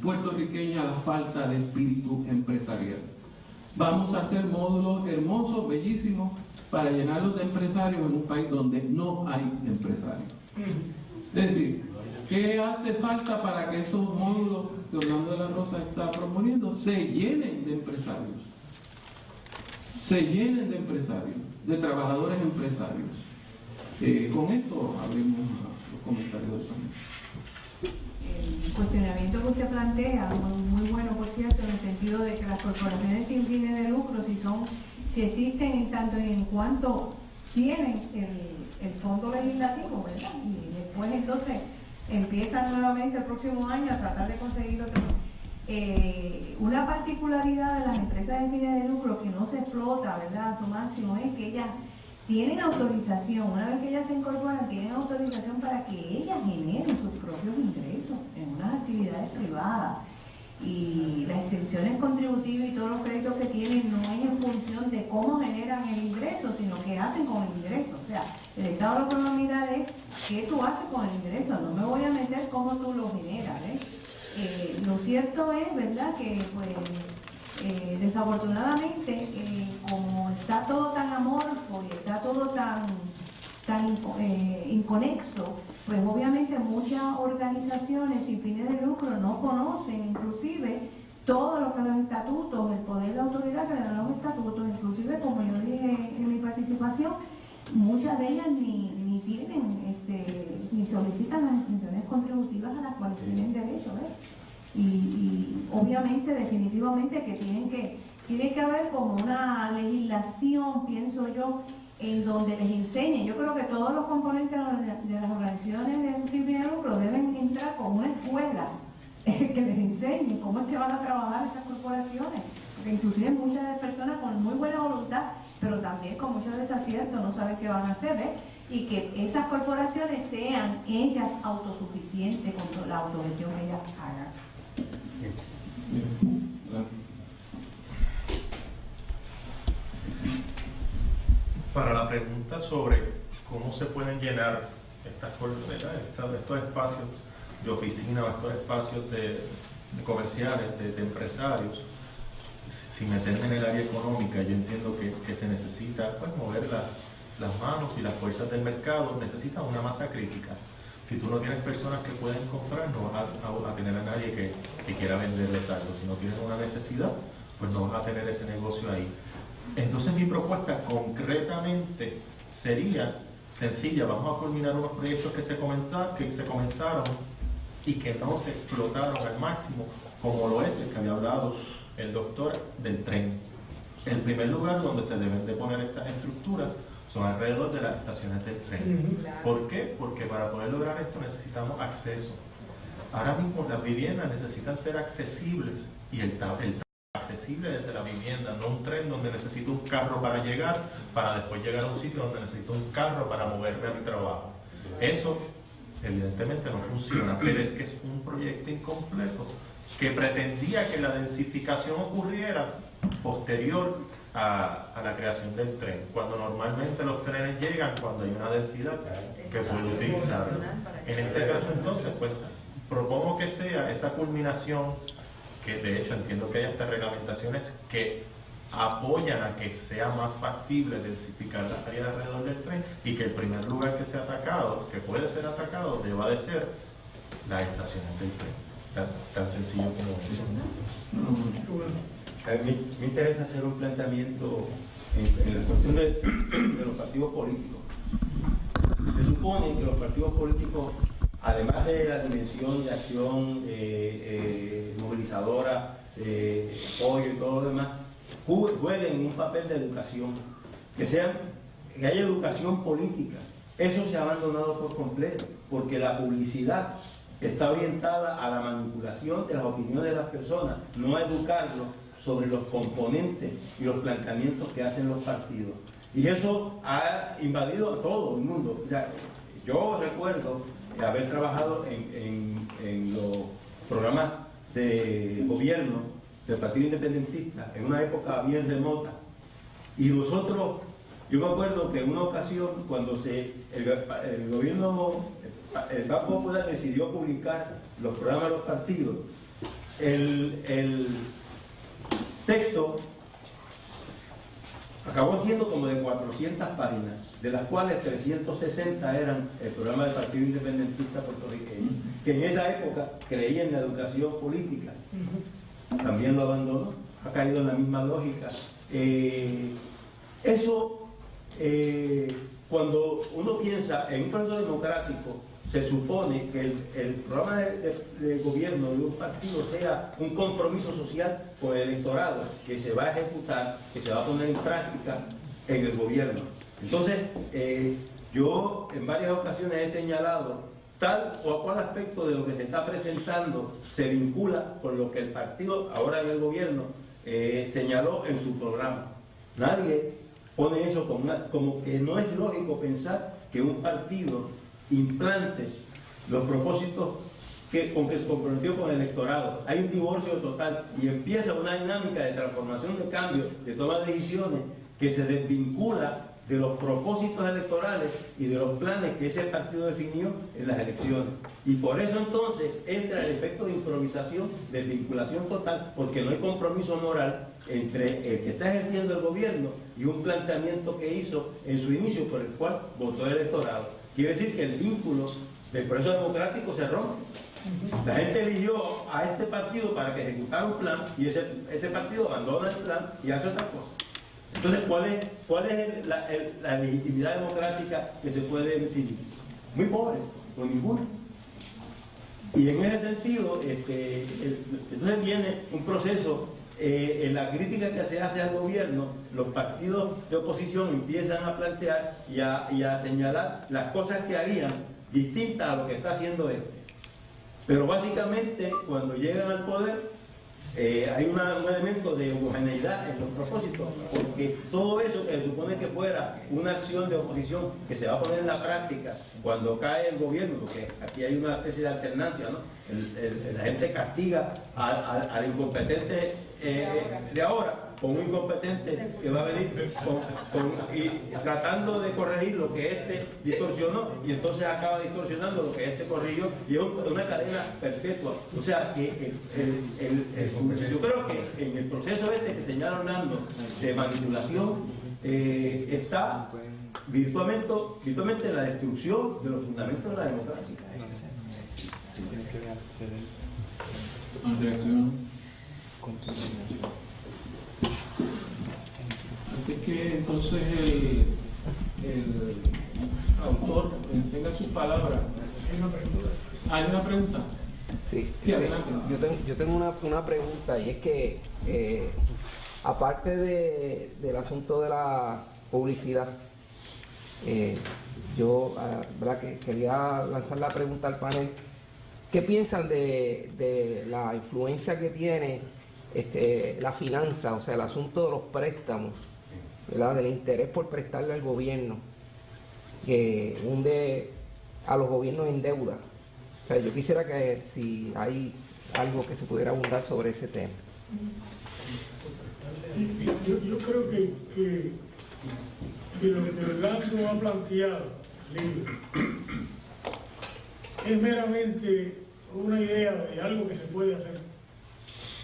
puertorriqueña, la falta de espíritu empresarial. Vamos a hacer módulos hermosos, bellísimos, para llenarlos de empresarios en un país donde no hay empresarios. Es decir, ¿qué hace falta para que esos módulos que Orlando de la Rosa está proponiendo se llenen de empresarios? De trabajadores empresarios. Con esto abrimos los comentarios de Sonia. El cuestionamiento que usted plantea, muy bueno por cierto, en el sentido de que las corporaciones sin fines de lucro, si existen en tanto y en cuanto tienen el fondo legislativo, ¿verdad? Y después entonces empiezan nuevamente el próximo año a tratar de conseguir otro. Una particularidad de las empresas de fines de lucro que no se explota, ¿verdad?, a su máximo, es que ellas tienen autorización, una vez que ellas se incorporan, tienen autorización para que ellas generen sus propios ingresos en unas actividades privadas. Y las exenciones contributivas y todos los créditos que tienen no es en función de cómo generan el ingreso, sino qué hacen con el ingreso. O sea, el Estado lo que va a mirar es qué tú haces con el ingreso, no me voy a meter cómo tú lo generas, lo cierto es, ¿verdad?, que pues desafortunadamente, como está todo tan amorfo y está todo tan inconexo, pues obviamente muchas organizaciones sin fines de lucro no conocen inclusive todo lo que los estatutos, el poder de la autoridad que le dan los estatutos, inclusive como yo dije en mi participación, muchas de ellas ni tienen, ni solicitan las exenciones contributivas a las cuales tienen derecho, y obviamente, definitivamente que tiene que haber como una legislación, pienso yo, en donde les enseñen. Yo creo que todos los componentes de las organizaciones de sin fines de lucro deben entrar con una escuela que les enseñe cómo es que van a trabajar esas corporaciones, porque inclusive muchas personas con muy buena voluntad, pero también con mucho desacierto, no saben qué van a hacer, y que esas corporaciones sean ellas autosuficientes con la autogestión que ellas hagan. Para la pregunta sobre cómo se pueden llenar estos espacios de oficina o estos espacios de comerciales, de empresarios, sin meterme en el área económica, yo entiendo que se necesita pues mover las manos y las fuerzas del mercado, necesitan una masa crítica. Si tú no tienes personas que pueden comprar, no vas a tener a nadie que quiera venderles algo. Si no tienes una necesidad, pues no vas a tener ese negocio ahí. Entonces mi propuesta concretamente sería sencilla. Vamos a culminar unos proyectos que se comenzaron y que no se explotaron al máximo, como lo es el que había hablado el doctor del tren. El primer lugar donde se deben de poner estas estructuras son alrededor de las estaciones del tren. ¿Por qué? Porque para poder lograr esto necesitamos acceso. Ahora mismo las viviendas necesitan ser accesibles, y el accesible desde la vivienda, no un tren donde necesito un carro para llegar, para después llegar a un sitio donde necesito un carro para moverme a mi trabajo. Eso evidentemente no funciona, pero es que es un proyecto incompleto que pretendía que la densificación ocurriera posterior a la creación del tren, cuando normalmente los trenes llegan cuando hay una densidad que puede utilizar. En este caso entonces, pues propongo que sea esa culminación, que de hecho entiendo que hay hasta reglamentaciones que apoyan a que sea más factible densificar las áreas alrededor del tren, y que el primer lugar que sea atacado, que puede ser atacado, deba de ser las estaciones del tren. Tan sencillo como eso. A mí me interesa hacer un planteamiento en la cuestión de los partidos políticos. Se supone que los partidos políticos además de la dimensión de acción movilizadora, apoyo y todo lo demás, jueguen un papel de educación, que haya educación política. Eso se ha abandonado por completo, porque la publicidad está orientada a la manipulación de las opiniones de las personas, no a educarlos sobre los componentes y los planteamientos que hacen los partidos. Y eso ha invadido a todo el mundo. O sea, yo recuerdo haber trabajado en los programas de gobierno del Partido Independentista en una época bien remota. Y nosotros, yo me acuerdo que en una ocasión, cuando el gobierno, el Banco Popular decidió publicar los programas de los partidos, el texto acabó siendo como de 400 páginas, de las cuales 360 eran el programa del Partido Independentista puertorriqueño, que en esa época creía en la educación política. También lo abandonó, ha caído en la misma lógica. Cuando uno piensa en un proceso democrático, se supone que el programa de gobierno de un partido sea un compromiso social con el electorado que se va a ejecutar, que se va a poner en práctica en el gobierno. Entonces, yo en varias ocasiones he señalado tal o cual aspecto de lo que se está presentando se vincula con lo que el partido, ahora en el gobierno, señaló en su programa. Nadie pone eso como que no es lógico pensar que un partido implante los propósitos con que se comprometió con el electorado. Hay un divorcio total y empieza una dinámica de transformación, de cambio, de toma de decisiones que se desvincula de los propósitos electorales y de los planes que ese partido definió en las elecciones. Y por eso entonces entra el efecto de improvisación, de vinculación total, porque no hay compromiso moral entre el que está ejerciendo el gobierno y un planteamiento que hizo en su inicio por el cual votó el electorado. Quiere decir que el vínculo del proceso democrático se rompe. La gente eligió a este partido para que ejecutara un plan y ese partido abandona el plan y hace otra cosa. Entonces, ¿cuál es la legitimidad democrática que se puede definir? Muy pobre, o ninguna. Y en ese sentido, entonces viene un proceso, en la crítica que se hace al gobierno, los partidos de oposición empiezan a plantear y a señalar las cosas que harían distintas a lo que está haciendo este. Pero básicamente, cuando llegan al poder, hay un elemento de homogeneidad en los propósitos, porque todo eso que se supone que fuera una acción de oposición que se va a poner en la práctica cuando cae el gobierno, porque aquí hay una especie de alternancia, ¿no? La gente castiga al incompetente de ahora con un incompetente que va a venir y tratando de corregir lo que este distorsionó, y entonces acaba distorsionando lo que este corrigió, y es una cadena perpetua. O sea que yo creo que en el proceso que señala Orlando de manipulación está virtualmente la destrucción de los fundamentos de la democracia. Así que entonces el autor tenga sus palabras. ¿Hay una pregunta? Sí, Sí, adelante. yo tengo una pregunta, y es que aparte del asunto de la publicidad, yo ¿verdad? Que quería lanzar la pregunta al panel. ¿Qué piensan de la influencia que tiene la finanza, o sea, el asunto de los préstamos, ¿verdad? Del interés por prestarle al gobierno, que hunde a los gobiernos en deuda? O sea, yo quisiera que si hay algo que se pudiera abundar sobre ese tema. Yo creo que lo que Orlando ha planteado en el libro es meramente una idea de algo que se puede hacer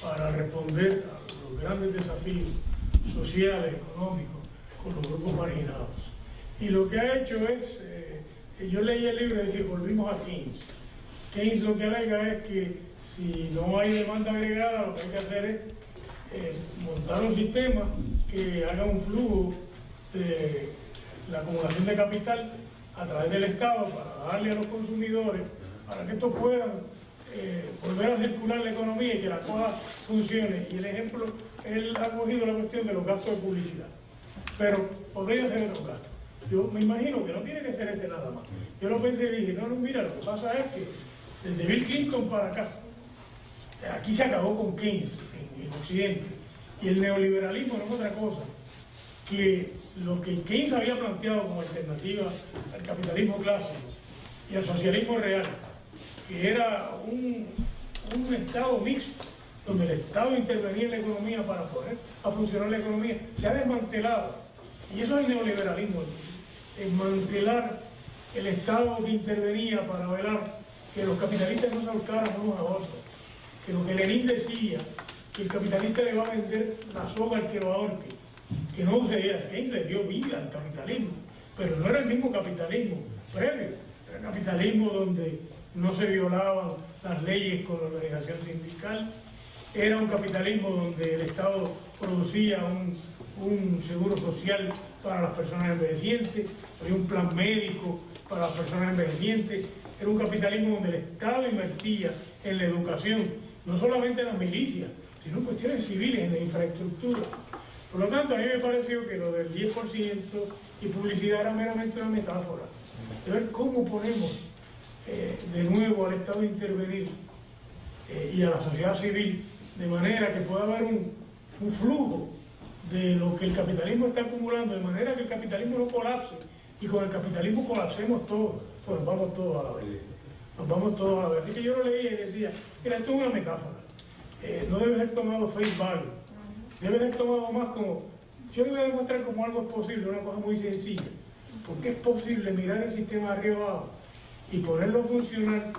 para responder a los grandes desafíos sociales, económicos, con los grupos marginados. Y lo que ha hecho es, yo leí el libro y decía, volvimos a Keynes. Keynes lo que alega es que si no hay demanda agregada, lo que hay que hacer es montar un sistema que haga un flujo de la acumulación de capital a través del Estado para darle a los consumidores para que esto pueda volver a circular la economía y que la cosa funcione. Y el ejemplo, él ha cogido la cuestión de los gastos de publicidad, pero podría ser otros gastos. Yo me imagino que no tiene que ser ese nada más. Yo lo pensé y dije, no, mira, lo que pasa es que desde Bill Clinton para acá, aquí se acabó con Keynes en Occidente, y el neoliberalismo no es otra cosa que lo que Keynes había planteado como alternativa al capitalismo clásico y al socialismo real, que era un Estado mixto, donde el Estado intervenía en la economía para poner a funcionar la economía, se ha desmantelado. Y eso es el neoliberalismo, desmantelar el Estado que intervenía para velar que los capitalistas no se ahorcaran unos a otros, que lo que Lenin decía, que el capitalista le va a vender la soga al que lo ahorque, que no sucediera. Keynes le dio vida al capitalismo, pero no era el mismo capitalismo previo, era el capitalismo donde no se violaban las leyes con la organización sindical, era un capitalismo donde el Estado producía un seguro social para las personas envejecientes, había un plan médico para las personas envejecientes, era un capitalismo donde el Estado invertía en la educación, no solamente en las milicias, sino en cuestiones civiles, en la infraestructura. Por lo tanto, a mí me pareció que lo del 10% y publicidad era meramente una metáfora, de ver cómo ponemos de nuevo al Estado a intervenir y a la sociedad civil, de manera que pueda haber un flujo de lo que el capitalismo está acumulando, de manera que el capitalismo no colapse, y con el capitalismo colapsemos todos, pues nos vamos todos a la vez. Nos vamos todos a la vez. Así que yo lo leía y decía, mira, esto es una metáfora. No debe ser tomado face value. Debe ser tomado más como, yo le voy a demostrar cómo algo es posible, una cosa muy sencilla. Porque es posible mirar el sistema de arriba abajo y ponerlo a funcionar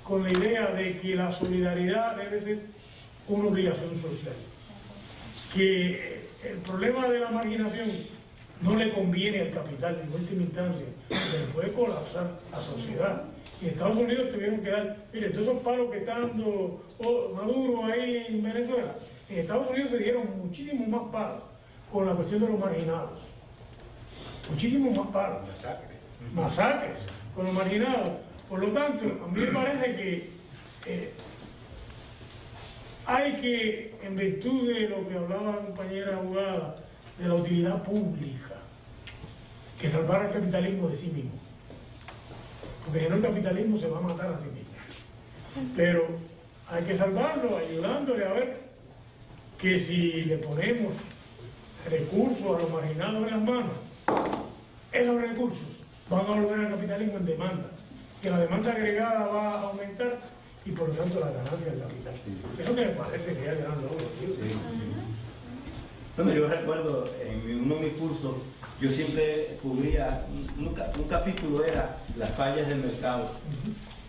con la idea de que la solidaridad debe ser una obligación social. Que el problema de la marginación no le conviene al capital en última instancia, que le puede colapsar la sociedad. Y en Estados Unidos tuvieron que dar, mire, todos esos palos que está dando Maduro ahí en Venezuela, en Estados Unidos se dieron muchísimos más palos con la cuestión de los marginados. Muchísimos más palos. Masacres con los marginados. Por lo tanto, a mí me parece que hay que, en virtud de lo que hablaba la compañera abogada, de la utilidad pública, que salvar al capitalismo de sí mismo. Porque si no, el capitalismo se va a matar a sí mismo. Pero hay que salvarlo, ayudándole a ver que si le ponemos recursos a los marginados en las manos, esos recursos van a volver al capitalismo en demanda, que la demanda agregada va a aumentar y por lo tanto la ganancia del capital. Es lo que me parece que es el gran logro. Bueno, yo recuerdo en uno de mis cursos, yo siempre cubría, un capítulo era las fallas del mercado.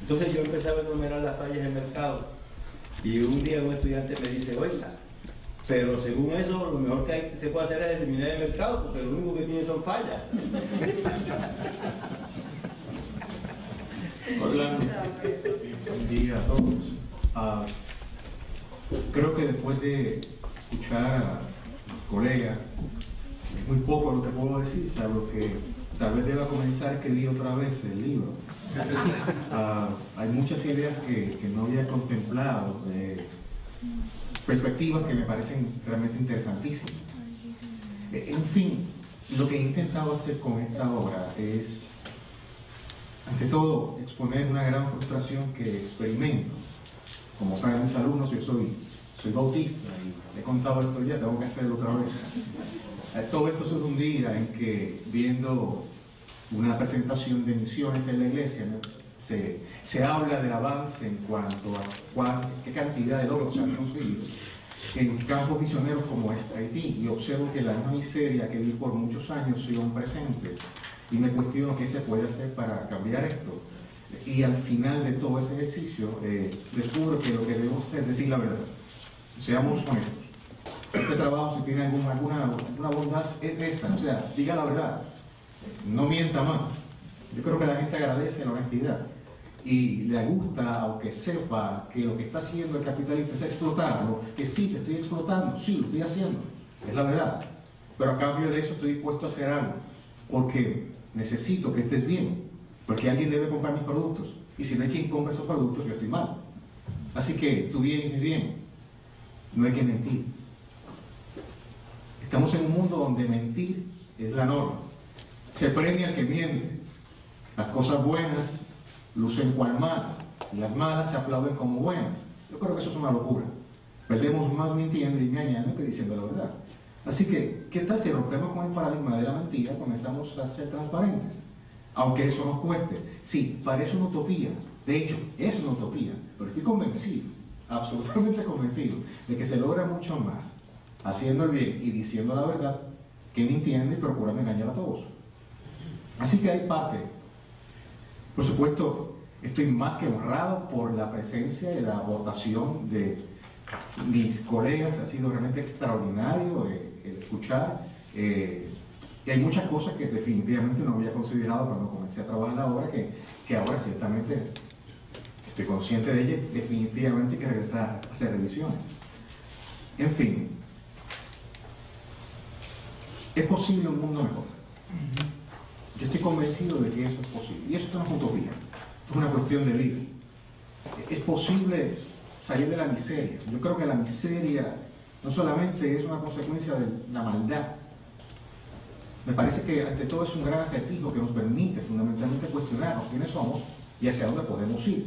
Entonces yo empezaba a enumerar las fallas del mercado y un día un estudiante me dice, oiga, pero según eso lo mejor que se puede hacer es eliminar el mercado, porque lo único que tiene son fallas. Orlando, buen día a todos. Creo que después de escuchar a los colegas, es muy poco lo que puedo decir, salvo que tal vez deba comenzar a escribir otra vez el libro. Hay muchas ideas que no había contemplado, perspectivas que me parecen realmente interesantísimas. En fin, lo que he intentado hacer con esta obra es, ante todo, exponer una gran frustración que experimento. Como saben mis alumnos, yo soy bautista y he contado esto ya, tengo que hacerlo otra vez. Todo esto surge un día en que, viendo una presentación de misiones en la iglesia, ¿no? se habla del avance en cuanto a qué cantidad de logros se han conseguido en campos misioneros como Haití, y observo que la misma miseria que vi por muchos años sigue un presente, y me cuestiono qué se puede hacer para cambiar esto. Y al final de todo ese ejercicio descubro que lo que debemos hacer es decir la verdad. Seamos honestos. Este trabajo, si tiene alguna bondad, es esa, o sea, diga la verdad, no mienta más. Yo creo que la gente agradece la honestidad y le gusta, aunque sepa que lo que está haciendo el capitalista es explotarlo, que sí, te estoy explotando, sí, lo estoy haciendo, es la verdad, pero a cambio de eso estoy dispuesto a hacer algo, porque necesito que estés bien, porque alguien debe comprar mis productos. y si no hay quien compre esos productos, yo estoy mal. Así que tu bien es mi bien, no hay que mentir. Estamos en un mundo donde mentir es la norma. Se premia al que miente. Las cosas buenas lucen cual malas, y las malas se aplauden como buenas. Yo creo que eso es una locura. Perdemos más mintiendo y engañando que diciendo la verdad. Así que, ¿qué tal si rompemos con el paradigma de la mentira, comenzamos a ser transparentes? Aunque eso nos cueste. Sí, parece una utopía. De hecho, es una utopía. Pero estoy convencido, absolutamente convencido, de que se logra mucho más haciendo el bien y diciendo la verdad que mintiendo y procurando engañar a todos. Así que hay parte. Por supuesto, estoy más que honrado por la presencia y la votación de mis colegas. Ha sido realmente extraordinario el escuchar. Y hay muchas cosas que definitivamente no había considerado cuando comencé a trabajar la obra, que ahora ciertamente estoy consciente de ellas. Definitivamente hay que regresar a hacer revisiones. En fin, es posible un mundo mejor. Yo estoy convencido de que eso es posible. Y eso no es utopía, es una cuestión de vida. Es posible salir de la miseria. Yo creo que la miseria no solamente es una consecuencia de la maldad. Me parece que ante todo es un gran acertijo que nos permite fundamentalmente cuestionarnos quiénes somos y hacia dónde podemos ir.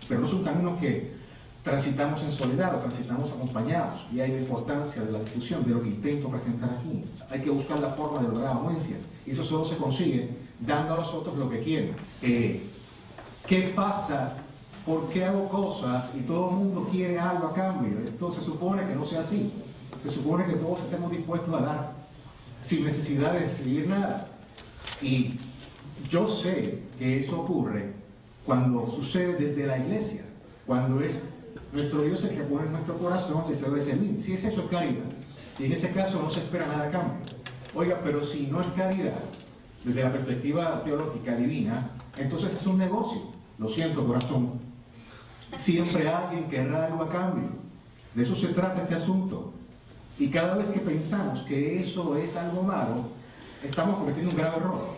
Pero no es un camino que transitamos en soledad o transitamos acompañados. Y hay la importancia de la discusión, de lo que intento presentar aquí. Hay que buscar la forma de lograr anuencias. Y eso solo se consigue dando a los otros lo que quieren. ¿Qué pasa? ¿Por qué hago cosas y todo el mundo quiere algo a cambio? Esto se supone que no sea así. Se supone que todos estemos dispuestos a dar sin necesidad de recibir nada. Y yo sé que eso ocurre cuando sucede desde la iglesia, cuando es nuestro Dios el que pone en nuestro corazón el deseo de servir. Si es eso, es caridad. Y en ese caso no se espera nada a cambio. Oiga, pero si no es caridad, desde la perspectiva teológica divina, entonces es un negocio. Lo siento, corazón. Siempre alguien querrá algo a cambio. De eso se trata este asunto. Y cada vez que pensamos que eso es algo malo, estamos cometiendo un grave error.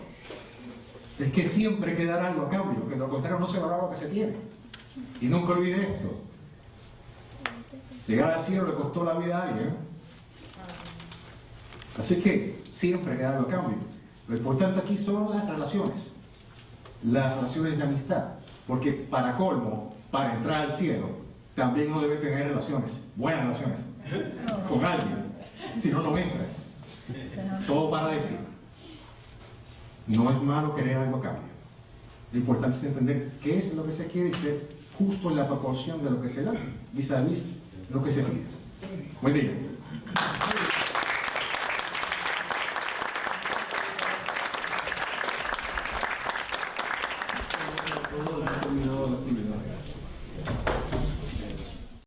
Es que siempre hay que dar algo a cambio, que de lo contrario no se valora lo que se tiene. Y nunca olvide esto. Llegar al cielo le costó la vida a alguien. Así que siempre hay que dar algo a cambio. Lo importante aquí son las relaciones de amistad. Porque para colmo, para entrar al cielo, también uno debe tener relaciones, buenas relaciones, con alguien. Si no, no entra. Todo para decir. No es malo querer algo a cambio. Lo importante es entender qué es lo que se quiere y ser justo en la proporción de lo que se da, vis a vis lo que se pide. Buen día.